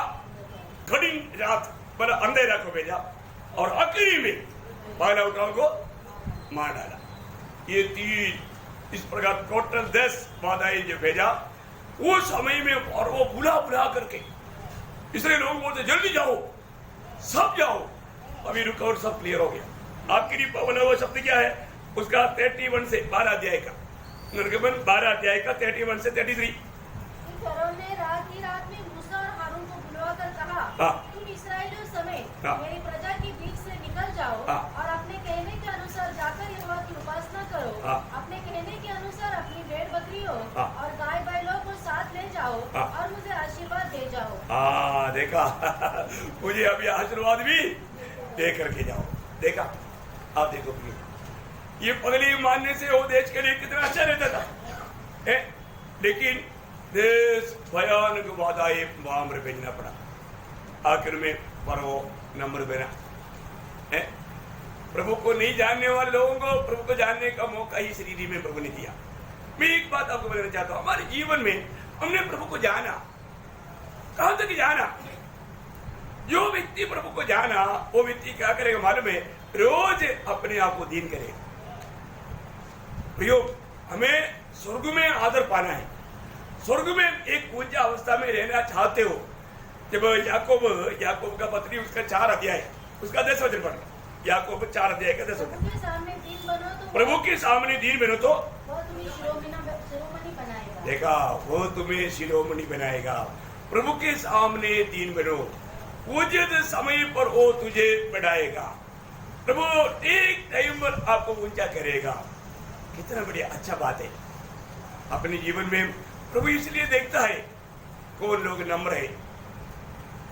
कठिन रात मतलब अंधेरा को भेजा, और आखिरी में पहला उठाव को मार डाला। ये 3 इस प्रकार टोटल 10 वादाएं जो भेजा, वो समय में और वो बुला बुला करके इसलिए लोग बोलते जल्दी जाओ, सब जाओ, अभी रुको और सब क्लियर हो गया। आखिरी बोला वो शब्द क्या है, उसका 31 से 12 अध्याय का, निर्गमन 12 अध्याय का 31 से 33। फरोह ने रात में मूसा और हारून को बुलवाकर कहा, तुम इस्राएलियों समेत मेरी प्रजा के बीच से निकल जाओ और अपने कहने के अनुसार जाकर यहोवा की उपासना करो। अपने कहने के अनुसार अपनी भेड़ बकरियों और गाय बैलों को साथ ले जाओ और मुझे आशीर्वाद दे जाओ। देखा, मुझे अभी आशीर्वाद भी दे करके जाओ। देखा, आप देखो ये पगली मानने से वो देश के लिए कितना अच्छा रहता था, लेकिन देश भयानक वादाएं वहां पर भेजना पड़ा। आखिर में फरो नंबर बना। प्रभु को नहीं जानने वाले लोगों को प्रभु को जानने का मौका ही शरीरी में प्रभु ने दिया। मैं एक बात आपको बताना चाहता हूँ, हमारे जीवन में हमने प्रभु को जाना, कहां तक जाना। जो व्यक्ति प्रभु को जाना, वो व्यक्ति क्या करेगा मालूम है, रोज अपने आप को दीन करेगा। प्रियो, हमें स्वर्ग में आदर पाना है, स्वर्ग में एक ऊंचा अवस्था में रहना चाहते हो। जब याकूब का पत्री उसका 4 अध्याय उसका 10 वचन पढ़, याकूब 4 अध्याय का 10 वचन। प्रभु के सामने दीन बनो तो वो तुम्हें शिरोमणि बनाएगा। देखा, वो तुम्हें शिरोमणि बनाएगा। प्रभु के सामने दीन बनो, उचित समय पर वो तुझे बढ़ाएगा। प्रभु एक टाइम पर आपको ऊंचा करेगा। कितना बढ़िया अच्छा बात है। अपने जीवन में प्रभु इसलिए देखता है कौन लोग नम्र है,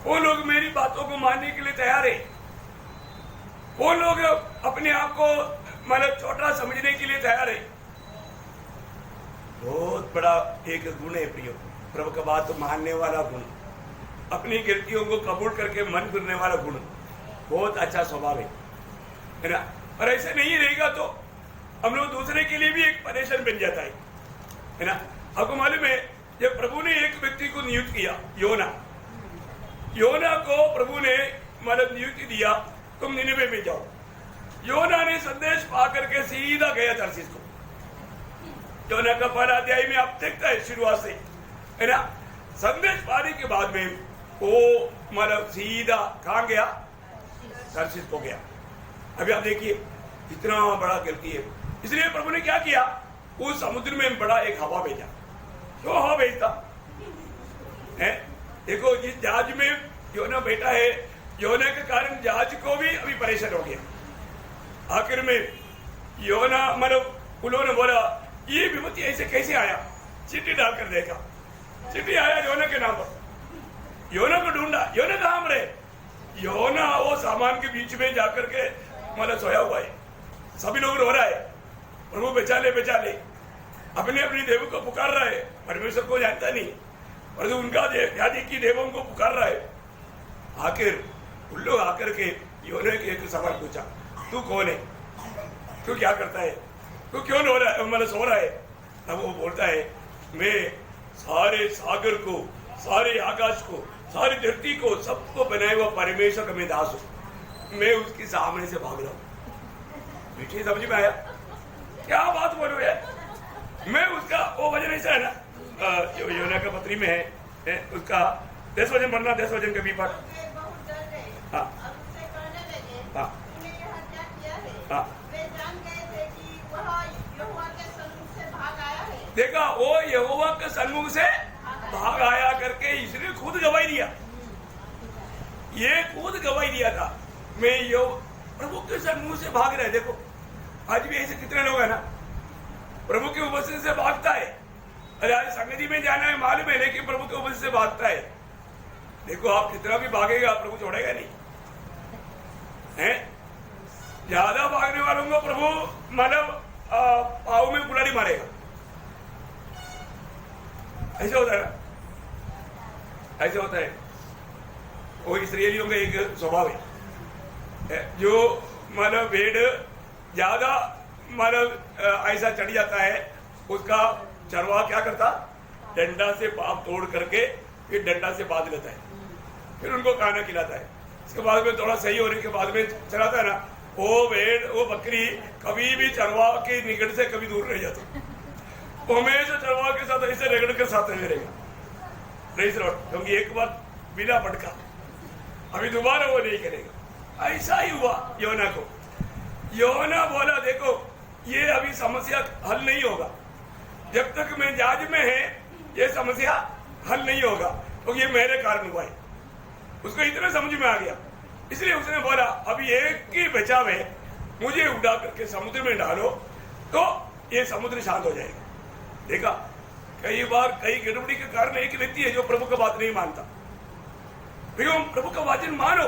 कौन लोग मेरी बातों को मानने के लिए तैयार है, कौन लोग अपने आप को मतलब छोटा समझने के लिए तैयार है। बहुत बड़ा एक गुण है प्रियो, प्रभु का बात मानने वाला गुण, अपनी गलतियों को कबूल करके मन करने वाला गुण, बहुत अच्छा स्वभाव है ना। और ऐसा नहीं रहेगा तो हम लोग दूसरे के लिए भी एक परेशान बन जाता है ना। आपको मालूम है, जब प्रभु ने एक व्यक्ति को नियुक्त किया, योना को प्रभु ने मतलब नियुक्ति दिया, तुम निनिवे में जाओ। योना ने संदेश पा करके सीधा गया तर्शीश को। योना का 1 अध्याय में आप देखता है शुरुआत से, है ना। संदेश पाने के बाद में वो मतलब सीधा कहां गया, तर्शीश को गया। अभी आप देखिए कितना बड़ा गलती है। इसलिए प्रभु ने क्या किया, उस समुद्र में बड़ा एक हवा भेजा। क्यों हवा भेजता है? देखो जिस जहाज में योना बैठा है, योना के कारण जहाज को भी अभी परेशान हो गया। आखिर में योना मतलब उन्होंने बोला ये विपत्ति ऐसे कैसे आया? चिट्ठी डालकर देखा, चिट्ठी आया योना के नाम पर। योना को ढूंढा, योना कहाँ पर है? योना वो सामान के बीच में जाकर के मतलब सोया हुआ है। सभी लोग रो रहा है, प्रभु बचा ले बचा ले। अपने अपनी देव को पुकार रहा है, परमेश्वर को जानता नहीं, और उनका आदि की देवों को पुकार रहा है। आखिर उन लोग आकर के योना के एक सवाल पूछा, तू कौन है? तू क्या करता है? तू क्यों रो रहा है, मतलब सो रहा है? तब वो बोलता है, मैं सारे सागर को, सारे आकाश को, सारी धरती को, सबको बनाए हुआ परमेश्वर का मैं दास हूं। मैं उसके सामने से भाग रहा हूं। मीठी समझ में आया क्या बात बोलो यार? मैं उसका वो वजन ऐसा है ना, योना का पत्री में है उसका 10 वजन पढ़ना, 10 वजन के भी पढ़। बहुत डर गए। हाँ और उससे कहने लगे, हाँ तूने यहाँ क्या किया है? हाँ। वे जान गए थे कि वह यहोवा के सन्मुख से भाग आया है। देखा, वो यहोवा के सन्मुख से भाग आया करके इसने खुद गवाही दिया। ये खुद गवाही दिया था, मैं यो प्रभु के सन्मुख से भाग रहे। देखो आज भी ऐसे कितने लोग हैं ना, प्रभु के उपस्थिति से भागता है। अरे आज संगति में जाना है मालूम है, लेकिन प्रभु के उपस्थिति से भागता है। देखो आप कितना भी भागेगा प्रभु छोड़ेगा नहीं है। ज्यादा भागने वालों को प्रभु मतलब पाँव में कुल्हाड़ी मारेगा। ऐसा होता है ना, ऐसा होता है। वो इस्राएलियों का एक स्वभाव है, जो मतलब भेड़ ज्यादा मतलब ऐसा चढ़ जाता है, उसका चरवाहा क्या करता, डंडा से पाप तोड़ करके फिर डंडा से बांध लेता है, फिर उनको खाना खिलाता है। इसके बाद में थोड़ा सही होने के बाद में चलाता है ना, वो भेड़ वो बकरी कभी भी चरवाहा के निकट से कभी दूर नहीं जाता। वो हमेशा चरवाहा के साथ ऐसे रगड़ के साथ रहेगा, नहीं सर, क्योंकि एक बार बिना भटका, अभी दोबारा वो नहीं करेगा। ऐसा ही हुआ योना को। योना बोला देखो ये अभी समस्या हल नहीं होगा, जब तक मैं जहाज में है ये समस्या हल नहीं होगा, क्योंकि ये मेरे कारण हुआ है। उसको इतना समझ में आ गया, इसलिए उसने बोला अभी एक ही बचाव है, मुझे उड़ा करके समुद्र में डालो तो ये समुद्र शांत हो जाएगा। देखा, कई बार कई गड़बड़ी के कारण एक व्यक्ति है जो प्रभु का बात नहीं मानता। भैया प्रभु का वचन मानो,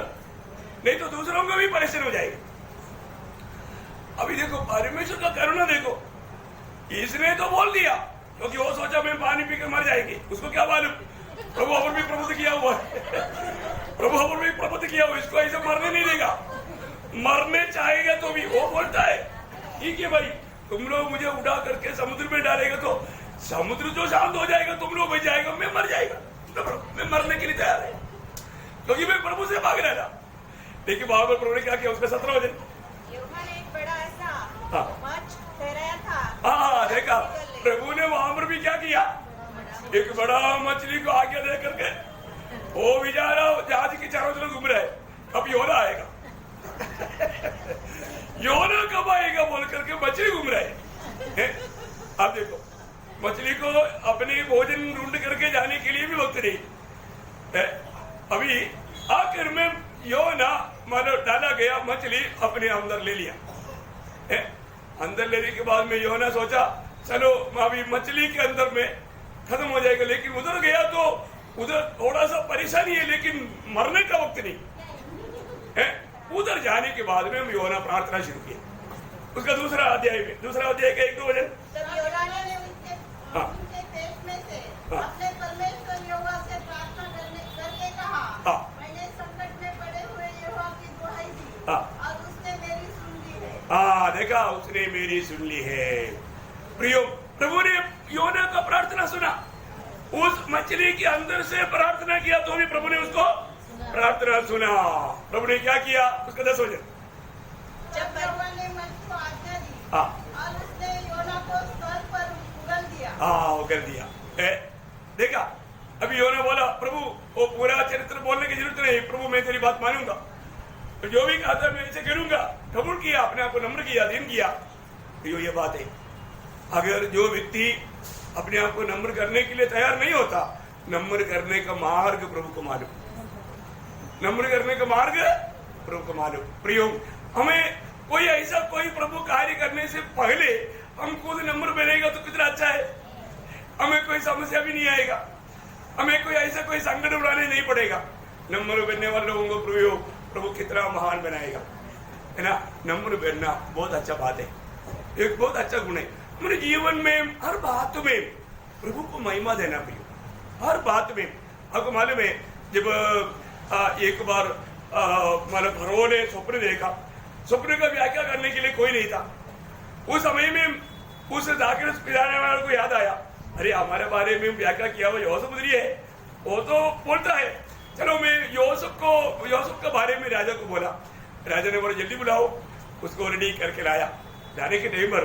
नहीं तो दूसरों को भी परेशान हो जाएगा। अभी देखो परमेश्वर का करुणा देखो, इसने तो बोल दिया क्योंकि वो सोचा मैं पानी पी के मर जाएंगे, उसको क्या मालूम प्रभु और भी प्रबुद्ध किया हुआ है। प्रभु और भी प्रबुद्ध किया हुआ, इसको ऐसे मरने नहीं देगा। मरने चाहेगा तो भी वो बोलता है ठीक है भाई, तुम लोग मुझे उड़ा करके समुद्र में डालेगा तो समुद्र जो शांत हो जाएगा, तुम लोग बच जाएगा, मैं मर जाएगा। तो मैं मरने के लिए तैयार है क्योंकि मैं प्रभु से भाग रहा था। लेकिन वहां पर प्रभु ने क्या किया, उसका 17 वजन यूहन्ना ने एक बड़ा ऐसा हाँ मछ ठहराया था। हाँ देखा, प्रभु ने वहां पर भी क्या किया, एक बड़ा मछली को आगे दे करके वो बेचारा जहाज के चारों तरफ घूम रहा है, अब योना आएगा। योना कब आएगा बोल करके मछली घूम रहा है। अब देखो मछली को अपने भोजन ढूंढ करके जाने के लिए भी वक्त नहीं है। अभी आखिर में योना मतलब डाला गया, मछली अपने अंदर ले लिया। अंदर लेने के बाद में योना सोचा चलो अभी मछली के अंदर में खत्म हो जाएगा, लेकिन उधर गया तो उधर थोड़ा सा परेशानी है, लेकिन मरने का वक्त नहीं है। उधर जाने के बाद में हम योना प्रार्थना शुरू की। उसका दूसरा अध्याय का 1-2 वचन। तब योना ने उनके पेट में से अपने परमेश्वर यहोवा से प्रार्थना करके कहा, मैंने संकट में पड़े हुए यहोवा की दुहाई दी और उसने मेरी सुन ली है। देखा, उसने मेरी सुन ली है। प्रियो, प्रभु ने योना का प्रार्थना सुना। उस मछली के अंदर से प्रार्थना किया तो भी प्रभु ने उसको प्रार्थना सुना। प्रभु ने क्या किया, उसका 10 वचन। जब भगवान ने मछ को आज्ञा दी और उसने योना को स्थल पर उगल दिया। देखा, अभी योना बोला प्रभु वो पूरा चरित्र बोलने की जरूरत नहीं, प्रभु मैं तेरी बात मानूंगा, तो जो भी कहा था मैं ऐसे करूंगा। कबूल किया, अपने आप को नम्र किया, दीन किया। तो ये बात है, अगर जो व्यक्ति अपने आप को नम्र करने के लिए तैयार नहीं होता, नम्र करने का मार्ग प्रभु को मालूम, नम्र करने का मार्ग प्रभु को मालूम। प्रियो, हमें कोई ऐसा कोई प्रभु कार्य करने से पहले हम खुद नम्र बनेगा तो कितना अच्छा है। हमें कोई समस्या भी नहीं आएगा, हमें कोई ऐसा कोई संकट उठाने नहीं पड़ेगा। नम्र बनने वाले लोगों को प्रभु कितना महान बनाएगा, है ना। नम्र बनना बहुत अच्छा बात है, एक बहुत अच्छा गुण है। हमारे जीवन में हर बात में प्रभु को महिमा देना प्रिय, हर बात में। आपको मालूम है, जब एक बार मतलब फरो ने स्वप्न देखा, स्वप्न का व्याख्या करने के लिए कोई नहीं था। उस समय में उस जाकर पिलाने वाले को याद आया, अरे हमारे बारे में व्याख्या किया हुआ यूसुफ मुद्री है, वो तो बोलता है, चलो मैं यूसुफ के बारे में राजा को बोला। राजा ने बोला जल्दी बुलाओ, उसको रेडी करके लाया। जाने के टाइम पर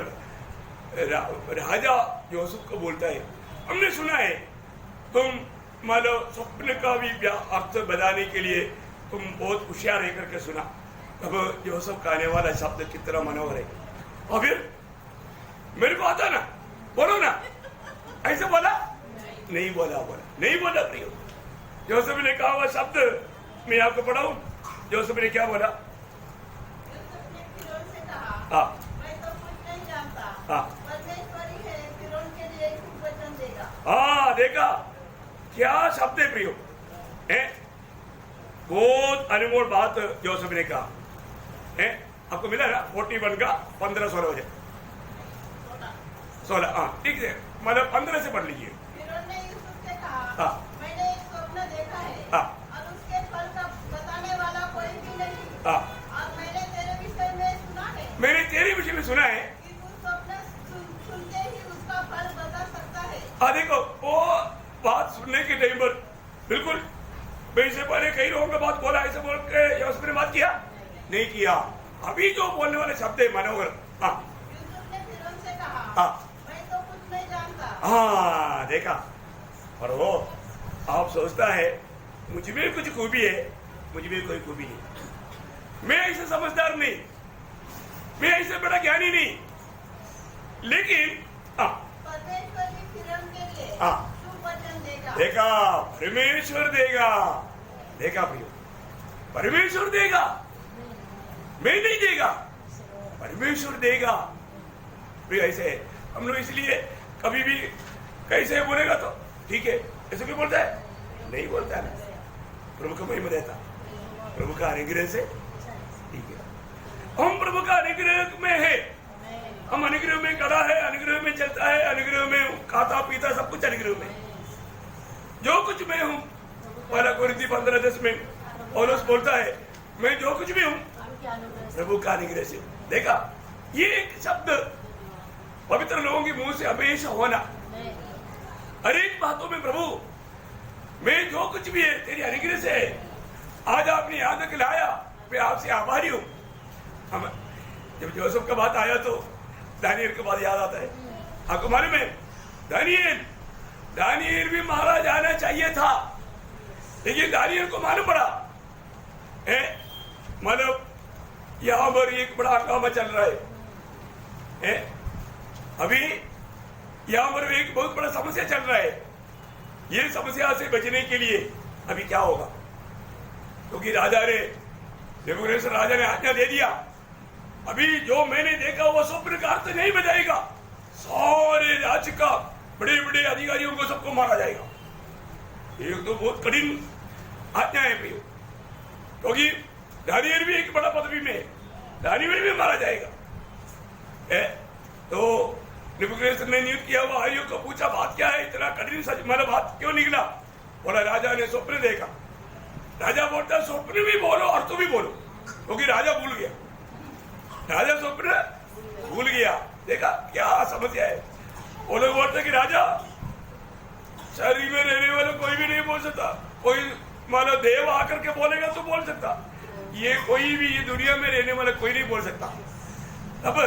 राजा यूसुफ को बोलता है, हमने सुना है तुम मतलब स्वप्न का भी अर्थ बताने के लिए तुम बहुत होशियार है करके सुना। अब यूसुफ का आने वाला शब्द कितना मनोहर है। और फिर मेरे को आता ना, बोलो ना, ऐसे बोला नहीं बोला प्रियो। यूसुफ ने कहा हुआ शब्द मैं आपको पढ़ाऊं। यूसुफ ने क्या बोला? हाँ, मैं तो कुछ नहीं जानता, हाँ, परमेश्वरी है, फिरौन के लिए खूब वचन देगा। हाँ, देखा क्या शब्द है प्रियो, बहुत अनमोल बात यूसुफ ने कहा है। आपको मिला ना 41 का 15-16 बजे 16, हाँ ठीक है, मतलब 15 से पढ़ लीजिए। फिरौन ने यूसुफ से कहा, हाँ, मैंने एक स्वप्न देखा है, हाँ, और उसके फल का बताने वाला कोई भी नहीं। हाँ, और मैंने तेरे विषय में सुना है, मैंने तेरे विषय में सुना है कि तू स्वप्न सुनते ही उसका फल बता सकता है। हाँ, देखो वो बात सुनने के टाइम पर बिल्कुल वैसे पहले कई लोगों का बात बोला, ऐसे बोल के यूसुफ ने बात किया नहीं किया। अभी जो बोलने वाले शब्द है मनोहर। हाँ, यूसुफ ने फिरौन से कहा, हाँ, मैं तो कुछ नहीं जानता। हाँ, देखा। और वो आप सोचता है मुझ में कुछ खूबी है, मुझ में कोई खूबी नहीं, मैं ऐसे समझदार नहीं, मैं ऐसे बड़ा ज्ञानी नहीं, लेकिन परमेश्वर भी फिरौन के लिए हाँ, शुभ वचन देगा। देखा परमेश्वर देगा, देखा प्रियो, परमेश्वर देगा, मैं नहीं देगा, परमेश्वर देगा प्रियो। ऐसे हम लोग इसलिए कभी भी कैसे बोलेगा तो ठीक है, ऐसे क्यों बोलता है? नहीं बोलता है, प्रभु को महिमा देता, प्रभु का अनुग्रह से ठीक है। हम प्रभु का अनुग्रह में है, हम अनुग्रह में खड़ा है, अनुग्रह में चलता है, अनुग्रह में खाता पीता सब कुछ अनुग्रह में, जो कुछ मैं हूँ। पहला कोरिन्थी 15:10 में पौलुस बोलता है मैं जो कुछ भी हूँ प्रभु का अनुग्रह से। देखा, ये एक शब्द पवित्र लोगों के मुंह से हमेशा होना, हर एक बातों में प्रभु मैं जो कुछ भी है तेरी अनुग्रह से है। आज आपने याद तक लाया, मैं आपसे आभारी हूँ। हम जब यूसुफ का बात आया तो दानियल का बात याद आता है। आपको मालूम है दानियल भी मारा जाना चाहिए था, लेकिन दानियल को मालूम पड़ा है मतलब यहाँ पर एक बड़ा हंगामा चल रहा है, अभी यहाँ पर एक बहुत बड़ा समस्या चल रहा है। ये समस्या से बचने के लिए अभी क्या होगा? क्योंकि नेबूकदनेस्सर राजा ने आज्ञा दे दिया, अभी जो मैंने देखा वो स्वप्न का अर्थ नहीं बताएगा, सारे राज्य का बड़े बड़े अधिकारियों को सबको मारा जाएगा। ये तो बहुत कठिन आज्ञा है प्रियो, क्योंकि दानियल भी एक बड़ा पदवी में, दानियल भी मारा जाएगा। तो नेबूकदनेस्सर ने नियुक्त किया हुआ आयोग को पूछा बात क्या है, इतना कठिन मतलब बात क्यों निकला? बोला राजा ने स्वप्न देखा। राजा बोलता स्वप्न भी बोलो और तू भी बोलो, क्योंकि राजा भूल गया, राजा स्वप्न भूल गया। देखा क्या समस्या है। वो लोग बोलते कि राजा शरीर में रहने वाले कोई भी नहीं बोल सकता, कोई मानो देव आकर के बोलेगा तो बोल सकता, ये कोई भी ये दुनिया में रहने वाला कोई नहीं बोल सकता। तब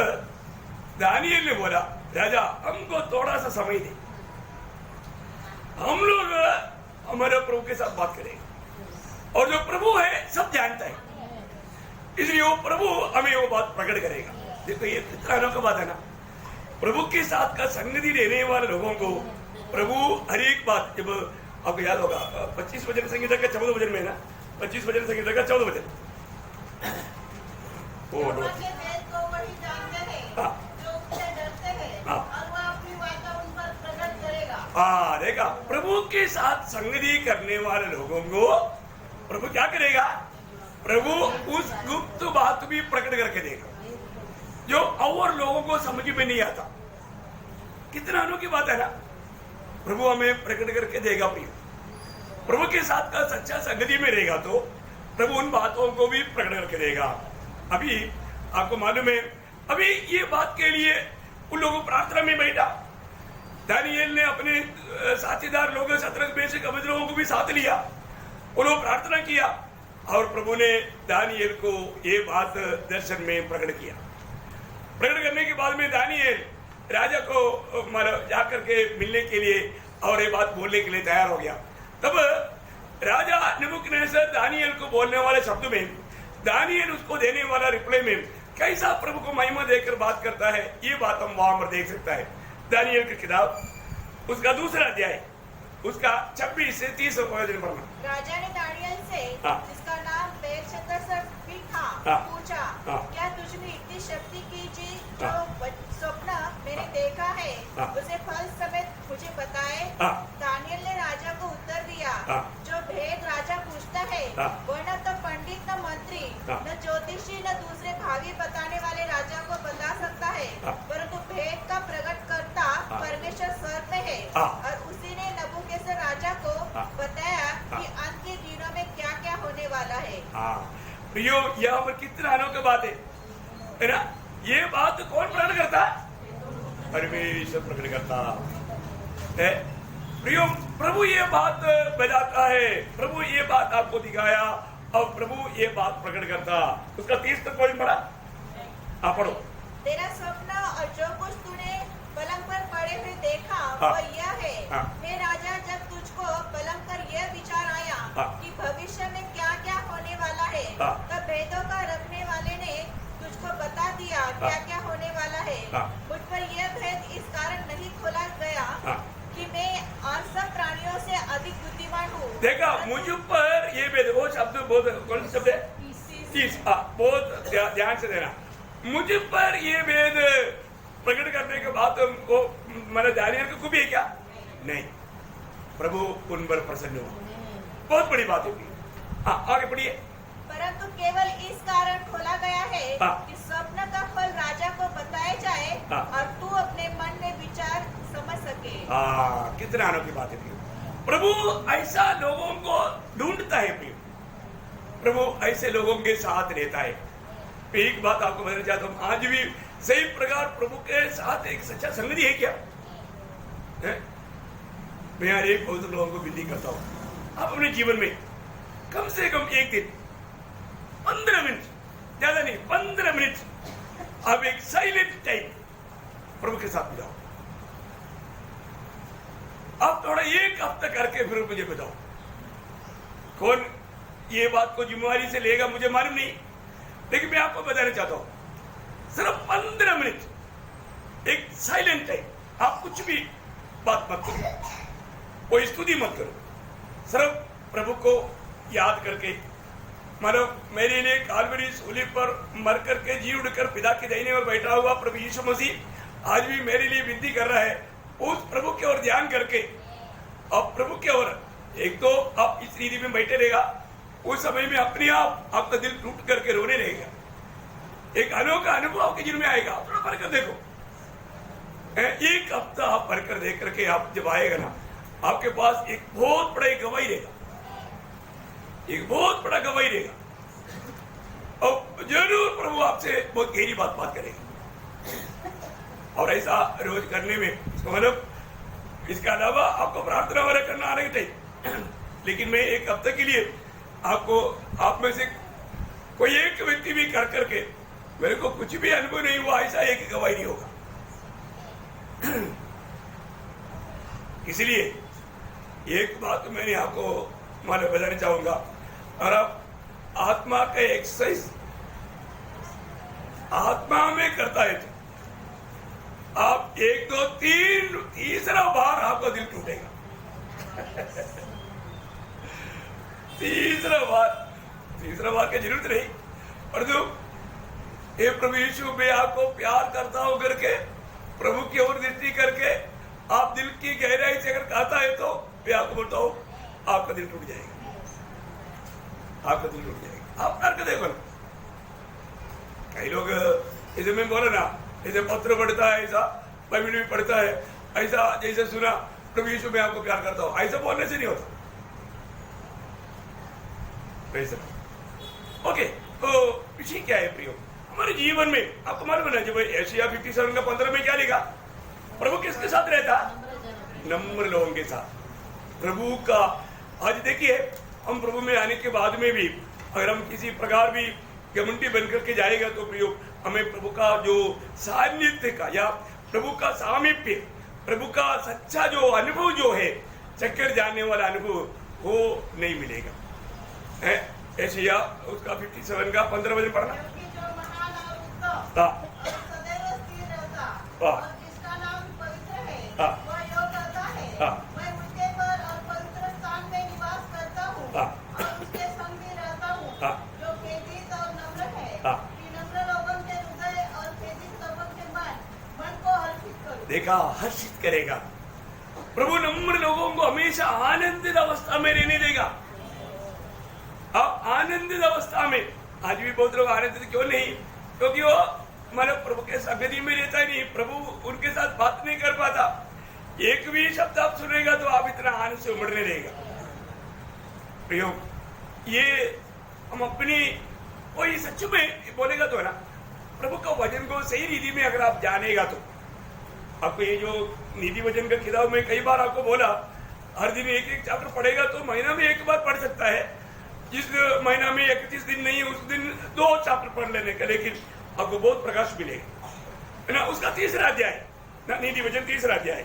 दानियल ने बोला राजा हमको थोड़ा सा समय दे, हम लोग हमारे प्रभु के साथ बात करेंगे, और जो प्रभु है सब जानता है, इसलिए वो प्रभु हमें वो बात प्रकट करेगा। देखो ये कितना अनोखा बात है ना, प्रभु के साथ का संगति रहने वाले लोगों को प्रभु हर एक बात, जब आपको याद होगा 25 वचन संगीता का 14 वचन में ना, 25 वचन संगीता का 14 वचन, यहोवा के वेद को वही जानते हैं जो उससे डरते हैं, और वह अपनी वाचा उन पर प्रकट करेगा। देखा, प्रभु के साथ संगति करने वाले लोगों को प्रभु क्या करेगा? प्रभु उस गुप्त बात भी प्रकट करके देगा जो और लोगों को समझ में नहीं आता। कितना अनोखी बात है ना, प्रभु हमें प्रकट करके देगा। प्रिय, प्रभु के साथ का सच्चा संगति में रहेगा तो प्रभु उन बातों को भी प्रकट करके देगा। अभी आपको मालूम है, अभी ये बात के लिए उन लोगों प्रार्थना में बैठा, दानियेल ने अपने साथीदार लोगों 17 में से कम लोगों को भी साथ लिया, उन्होंने प्रार्थना किया और प्रभु ने दानियेल को ये बात दर्शन में प्रकट किया। प्रकट करने के बाद में दानियेल राजा को जाकर के मिलने के लिए और ये बात बोलने के लिए तैयार हो गया। तब राजा नबूकदनेस्सर दानियेल को बोलने वाले शब्द में, दानियेल उसको देने वाला रिप्लाई में कैसा प्रभु को महिमा देकर बात करता है, ये बात हम वहां पर देख सकता है। दानियेल की किताब उसका 2 अध्याय उसका 26 से 30 वचन पढ़ना। राजा ने दानियेल से, जिसका नाम बेलशस्सर भी था, पूछा, क्या तुझने इतनी शक्ति की चीज जो स्वप्न मैंने देखा है उसे फल समेत मुझे बताए? दानियेल ने राजा को उत्तर दिया, जो भेद राजा पूछता है वह न तो पंडित न मंत्री न ज्योतिषी न दूसरे भावी बताने वाले राजा को बता सकता है, परंतु भेद का प्रकट करता परमेश्वर स्वर्ग में है। और उसी ने नबूकदनेस्सर राजा को बताया कि अंत के दिनों में क्या क्या होने वाला है। प्रियो, यहाँ पर कितना अनोखी बात है ना। ये बात कौन प्रकट करता? परमेश्वर प्रकट करता है। प्रियो, प्रभु ये बात बताता है, प्रभु ये बात आपको दिखाया और प्रभु ये बात प्रकट करता। उसका 30 तक पॉइंट पढ़ा, पढ़ो। तेरा स्वप्न और जो कुछ तूने पलंग पर पड़े हुए देखा वह यह है, हे राजा, जब तुझको पलंग पर यह विचार आया कि भविष्य में क्या क्या होने वाला है, तब भेदों का रखने वाले ने तुझको बता दिया क्या क्या होने वाला है। मुझ पर यह भेद इस कारण नहीं खोला गया कि मैं और सब प्राणियों से अधिक बुद्धिमान हूँ। देखा, मुझ पर ये भेद, वो शब्द बहुत, कौन सा शब्द है? 30। बहुत ध्यान से देना। मुझ पर ये भेद प्रकट करने के बाद वो मैंने दानियेल को भी है क्या? नहीं, प्रभु उन पर प्रसन्न हुआ। बहुत बड़ी बात होगी। आगे पढ़िए। परंतु केवल इस कारण खोला गया है कि स्वप्न का फल राजा को बताया जाए और तू अपने मन में विचार समझ सके। कितना अनोखी बात है। प्रभु ऐसा लोगों को ढूंढता है, प्रभु ऐसे लोगों के साथ रहता है। एक बात आपको बताना चाहता हूँ, आज भी सही प्रकार प्रभु के साथ एक सच्चा संगति है क्या? मैं हर एक बहुत लोगों को विनती करता हूँ, आप अपने जीवन में कम से कम एक दिन 15 मिनट, ज्यादा नहीं 15 मिनट आप एक साइलेंट टाइम प्रभु के साथ बिताओ। आप थोड़ा एक हफ्ता करके फिर मुझे बताओ। कौन ये बात को जिम्मेवारी से लेगा मुझे मालूम नहीं, लेकिन मैं आपको बताना चाहता हूं, सिर्फ 15 मिनट एक साइलेंट टाइम, आप कुछ भी बात मत करो, कोई स्तुति मत करो, सिर्फ प्रभु को याद करके, मानो मेरे लिए कालवरी सूली पर मर करके जी उड़कर पिता के दाहिने ओर बैठा हुआ प्रभु यीशु मसीह आज भी मेरे लिए विनती कर रहा है। उस प्रभु की ओर ध्यान करके अब प्रभु की ओर, एक तो आप इस रीति में बैठे रहेगा, उस समय में अपने आप आपका दिल टूट करके रोने रहेगा, एक अनोखा अनुभव आपके जीवन में आएगा। आप थोड़ा पढ़कर देखो, एक हफ्ता आप पढ़कर देख करके आप जब आएगा ना, आपके पास एक बहुत बड़ा गवाही रहेगा, एक बहुत बड़ा गवाही रहेगा और जरूर प्रभु आपसे बहुत गहरी बात करेगा। और ऐसा रोज करने में मतलब इसके अलावा आपको प्रार्थना वगैरह करना आना चाहिए, लेकिन मैं एक हफ्ते के लिए आपको, आप में से कोई एक व्यक्ति भी कर करके मेरे को कुछ भी अनुभव नहीं हुआ ऐसा एक गवाही नहीं होगा। इसलिए एक बात मैंने आपको मालूम बताना चाहूंगा, और आप आत्मा का एक्सरसाइज आत्मा में करता है तो आप एक दो तीन, तीसरा बार आपका दिल टूटेगा। तीसरा बार की जरूरत नहीं। और जो हे प्रभु यीशु, मैं आपको प्यार करता हूं करके, प्रभु की ओर दृष्टि करके आप दिल की गहराई से अगर कहता है तो मैं आपको बताऊं, आपका दिल टूट जाएगा, आपका दिल टूट जाएगा। आप करके देखो ना। कई लोग इसे में बोले ना, इसे पत्र पढ़ता है, ऐसा बाइबल भी पढ़ता है, ऐसा जैसे सुना प्रभु यीशु मैं आपको प्यार करता हूं, ऐसा बोलने से नहीं होता। ओके, तो विषय क्या है प्रियो? हमारे जीवन में आपको मालूम है ना, जब एशिया 57 का 15 में क्या लिखा? प्रभु किसके साथ रहता? नम्र लोगों के साथ। प्रभु का आज देखिए, हम प्रभु में आने के बाद में भी अगर हम किसी प्रकार भी घमंडी बनकर के जाएगा तो प्रियो, हमें प्रभु का जो सान्निध्य का या प्रभु का सामीप्य, प्रभु का सच्चा जो अनुभव जो है, चक्कर जाने वाला अनुभव, वो नहीं मिलेगा। एशिया उसका 57 का 15 वचन पढ़ना। क्योंकि जो महान और उत्तम हाँ, और सदैव स्थिर रहता हाँ, और जिसका नाम पवित्र है, हाँ, वह योग करता है। हाँ, मैं उसके पर और पवित्र स्थान में निवास करता हूँ हाँ, और उसके संग भी रहता हूँ, हाँ, जो खेदित और नम्र है। हाँ। कि नम्र लोगों के हृदय और खेदित लोगों के मन को हर्षित करूं। देखा, हर्षित करेगा। प्रभु नम्र लोगों को हमेशा आनंदित अवस्था में रहने देगा। अब आनंदित अवस्था में आज भी बहुत लोग आनंदित क्यों नहीं? क्योंकि वो मतलब प्रभु के संगति में रहता ही नहीं, प्रभु उनके साथ बात नहीं कर पाता। एक भी शब्द आप सुनेगा तो आप इतना आनंद से उमड़ने रहेगा। प्रयोग ये हम अपनी कोई सच में बोलेगा तो है ना, प्रभु का वचन को सही रीति में अगर आप जानेगा तो आपको ये जो नीति वचन का किताब में कई बार आपको बोला, हर दिन एक एक चैप्टर पढ़ेगा तो महीना में एक बार पढ़ सकता है। जिस महीना में 31 दिन नहीं है उस दिन 2 चैप्टर पढ़ लेने का, लेकिन आपको बहुत प्रकाश मिलेगा, है ना। उसका 3रा अध्याय ना, नीति वचन 3रा अध्याय,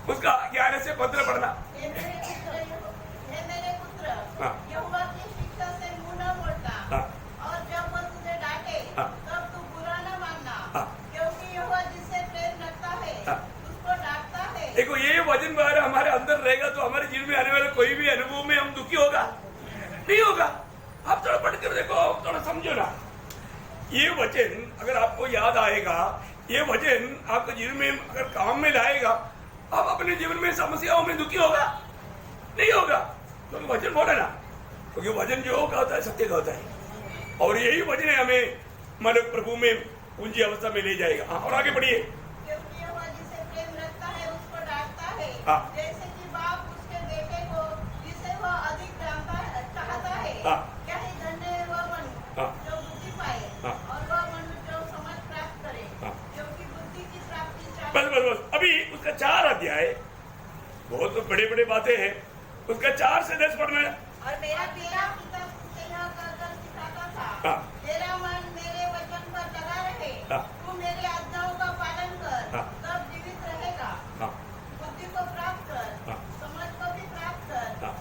उसका 11 से 15 पढ़ना। हे मेरे पुत्र, हाँ। यहोवा की शिक्षा से मुंह न मोड़ना, हाँ। और जब वह तुझे डांटे हाँ। तब तू बुरा न मानना, हाँ। क्योंकि यहोवा जिससे प्रेम रखता है हाँ। उसको डांटता है। देखो, ये वचन बार हमारे अंदर रहेगा तो हमारे जीवन में आने वाले कोई भी अनुभव में हम दुखी होगा नहीं होगा। आप थोड़ा पढ़ कर देखो, थोड़ा समझो ना। ये वचन अगर आपको याद आएगा, ये वचन आपके जीवन में अगर काम में लाएगा, आप अपने जीवन में समस्याओं में दुखी होगा नहीं होगा। तो वचन बोला ना, क्योंकि वचन जो कहता है सत्य कहता है, और यही वचन हमें मतलब प्रभु में ऊंची अवस्था में ले जाएगा। हाँ, और आगे बढ़िए। क्योंकि यहोवा जिसे प्रेम रखता है उसको डांटता है, हाँ। जैसे कि बाप उसके बेटे को जिसे वह अधिक चाहता है। हाँ। क्या ही धन्य है वह मनुष्य हाँ। जो बुद्धि पाए, हाँ। और वह मनुष्य जो समझ प्राप्त करे, हाँ। क्योंकि बुद्धि की प्राप्ति चाहिए। बस अभी उसका 4 अध्याय, बहुत बड़े बड़े बातें हैं, उसका 4 से 10 पढ़ना है। और मेरा पिता तुझे यह कहकर सिखाता था, हाँ। तेरा मन मेरे वचन पर लगा रहे, हाँ। तू मेरी आज्ञाओं का पालन कर, हाँ। तब जीवित रहेगा। हाँ, बुद्धि को प्राप्त कर, हाँ। समझ को भी प्राप्त कर, हाँ।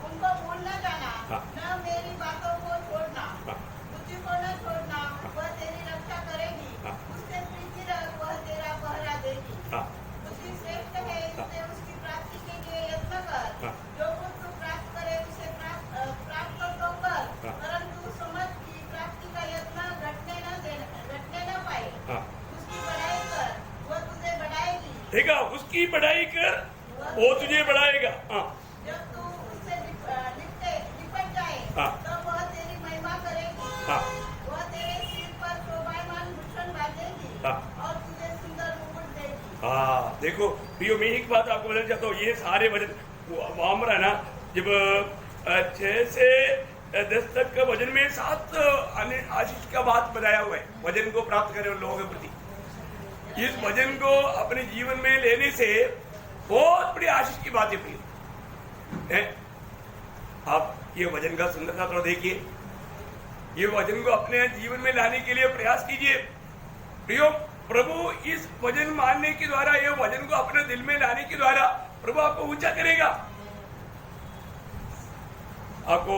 उनको भूल न जाना, हाँ। न मेरी बातों को छोड़ना, हाँ। बुद्धि को न छोड़ना, वह तेरी रक्षा करेगी। हाँ। उससे प्रीति रख, वह तेरा पहरा देगी। हाँ। बुद्धि श्रेष्ठ है, इससे उसकी प्राप्ति के लिए यत्न कर। हाँ। जो कुछ तू प्राप्त करे उसे प्राप्त तो कर, हाँ। परंतु समझ की प्राप्ति का यत्न घटने न पाए। हाँ। उसकी बढ़ाई कर, वह तुझे बढ़ाएगी। देखा, उसकी बढ़ाई कर, वो तुझे बढ़ाएगा। हाँ। जब तू उससे निपट जाए, हाँ। तब वह तेरी महिमा करेगी। हाँ। वह तेरे सिर पर शोभायमान भूषण बांधेगी, हाँ। और तुझे सुंदर मुकुट देगी। हाँ, देखो प्रियो, मैं एक बात आपको बताना चाहता हूँ। ये सारे वचन वहां है ना, जब 6 से 10 तक का वचन में 7 आशीष का बात बताया हुआ है, वचन को प्राप्त करें उन लोगों के प्रति। इस वचन को अपने जीवन में लेने से बहुत बड़ी आशीष की बात है प्रियो। आप ये वचन का सुंदरता थोड़ा देखिए, ये वचन को अपने जीवन में लाने के लिए प्रयास कीजिए प्रियो। प्रभु इस वचन मानने के द्वारा, ये वचन को अपने दिल में लाने के द्वारा प्रभु आपको ऊंचा करेगा। आपको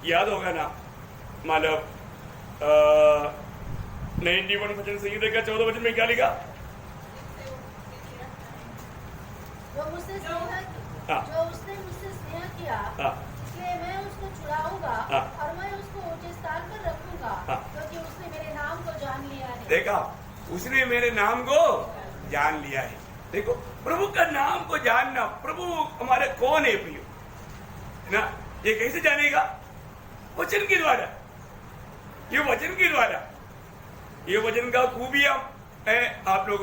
याद होगा ना, मालव 91 वचन संहिता का 14 वचन में क्या लिखा? मुझसे स्नेह किया, इसलिए मैं उसको छुड़ाऊंगा और मैं उसको ऊंचे स्थान पर रखूंगा, क्योंकि उसने मेरे नाम को जान लिया है। देखा, उसने मेरे नाम को जान लिया है। देखो, प्रभु का नाम को जानना, प्रभु हमारे कौन है प्रियो, है ना? ये कैसे जानेगा? वचन के द्वारा। ये वचन के द्वारा, ये वचन का खूबियां है, आप लोग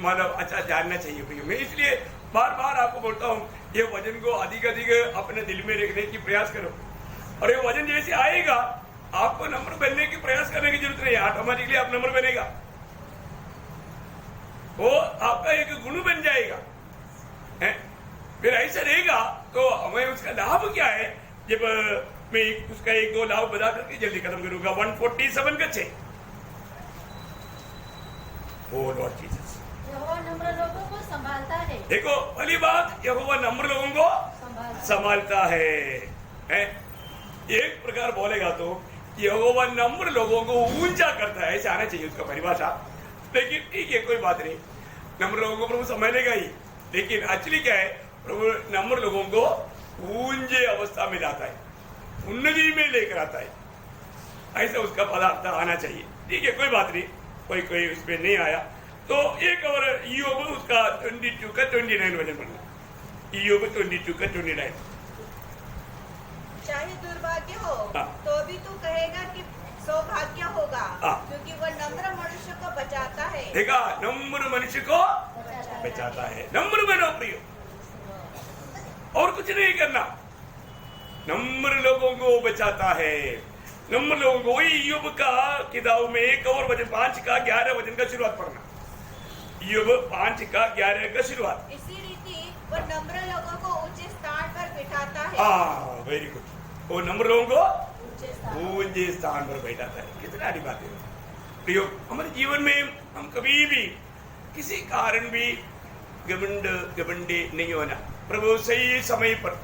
मतलब अच्छा जानना चाहिए प्रियो। मैं इसलिए बार बार आपको बोलता हूँ, ये वचन को अधिक अधिक अपने दिल में रखने की प्रयास करो। और ये वचन जैसे आएगा, आपको नम्र बनने की प्रयास करने की जरूरत नहीं है, ऑटोमेटिकली आप नम्र बनेगा, वो आपका एक गुण बन जाएगा है? फिर ऐसा रहेगा तो हमें उसका लाभ क्या है? जब मैं उसका एक दो लाभ बता करके जल्दी खत्म करूंगा। 147 का 6। ओ लॉर्ड जीसस, यहोवा नम्र लोगों को संभालता है। देखो, पहली बात, यहोवा नम्र लोगों को संभालता है। एक प्रकार बोलेगा तो यहोवा नम्र लोगों को ऊंचा करता है, ऐसे आना चाहिए उसका परिभाषा। लेकिन ठीक है, कोई बात नहीं, नम्र लोगों को प्रभु संभालेगा ही। लेकिन एक्चुअली क्या है, प्रभु नम्र लोगों को ऊंचे अवस्था में लाता है, उन्नति में लेकर आता है, ऐसा उसका पदार्थ आना चाहिए। ठीक है, कोई बात नहीं, कोई कोई उसमें नहीं आया तो एक और ईयोब उसका 22 का 29 वचन पढ़ना। ईयोब 22 का 29। चाहे दुर्भाग्य हो तो भी तू कहेगा कि सौभाग्य होगा, क्योंकि वह नम्र मनुष्य को बचाता है। देखा, नम्र मनुष्य को बचाता है। नम्र बनो प्रियो, और कुछ नहीं करना, नम्र लोगों को बचाता है। नम्र लोगों को, वही ईयोब का किताब में एक और वचन 5 का 11 वचन का शुरुआत पढ़ना। ईयोब 5 का 11 का शुरुआत। इसी रीति वह नम्र लोगों को ऊंचे स्थान पर बिठाता है। वेरी गुड, वो नम्र लोगों को ऊंचे स्थान पर बैठाता है। कितना बड़ी बात है प्रियो। हमारे जीवन में हम कभी भी किसी कारण भी घमंडी नहीं होना। प्रभु सही समय पर,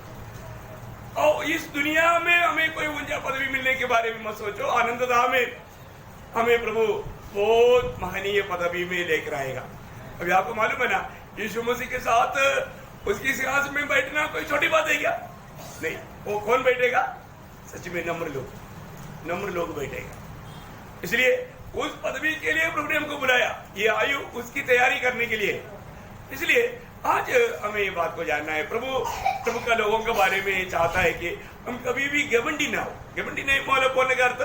और इस दुनिया में हमें कोई ऊंचा पदवी मिलने के बारे में मत सोचो। आनंददा में हमें प्रभु बहुत महनीय पदवी में लेकर आएगा। अभी आपको मालूम है ना, यीशु मसीह के साथ उसकी सिंहासन में बैठना कोई छोटी बात है क्या? नहीं, वो कौन बैठेगा? सच में नम्र लोग बैठेगा। इसलिए उस पदवी के लिए प्रभु ने हमको बुलाया, ये आयु उसकी तैयारी करने के लिए। इसलिए आज हमें ये बात को जानना है, प्रभु का लोगों के बारे में चाहता है कि हम कभी भी घमंडी ना हो। घमंडी नहीं बोलने का अर्थ,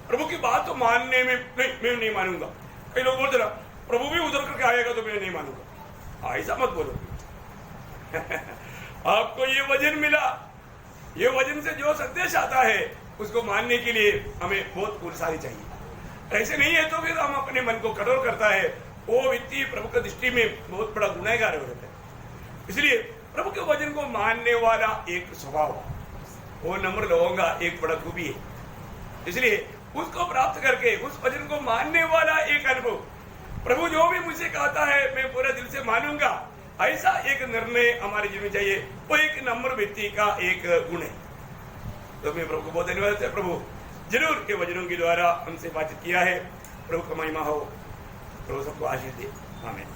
प्रभु की बात तो मानने में मैं नहीं मानूंगा। कई लोग बोलते ना, प्रभु भी उधर करके आएगा तो मैं नहीं मानूंगा। ऐसा मत बोलो। आपको ये वचन मिला, ये वचन से जो संदेश आता है उसको मानने के लिए हमें बहुत पुरुषारी चाहिए। ऐसे नहीं है तो फिर हम अपने मन को कठोर करता है, वो व्यक्ति प्रभु की दृष्टि में बहुत बड़ा गुनहगार हो जाता है। इसलिए प्रभु के वचन को मानने वाला एक स्वभाव, वो नम्र लोगों का एक बड़ा खूबी है। इसलिए उसको प्राप्त करके उस वचन को मानने वाला एक अनुभव, प्रभु जो भी मुझसे कहता है मैं पूरे दिल से मानूंगा, ऐसा एक निर्णय हमारे जीवन में चाहिए। वो एक नम्र व्यक्ति का एक गुण है। तो मैं प्रभु को बहुत धन्यवाद देता हूं। प्रभु जरूर के वचनों के द्वारा हमसे बातचीत किया है। प्रभु का महिमा हो, प्रभु सबको आशीष दे। आमीन।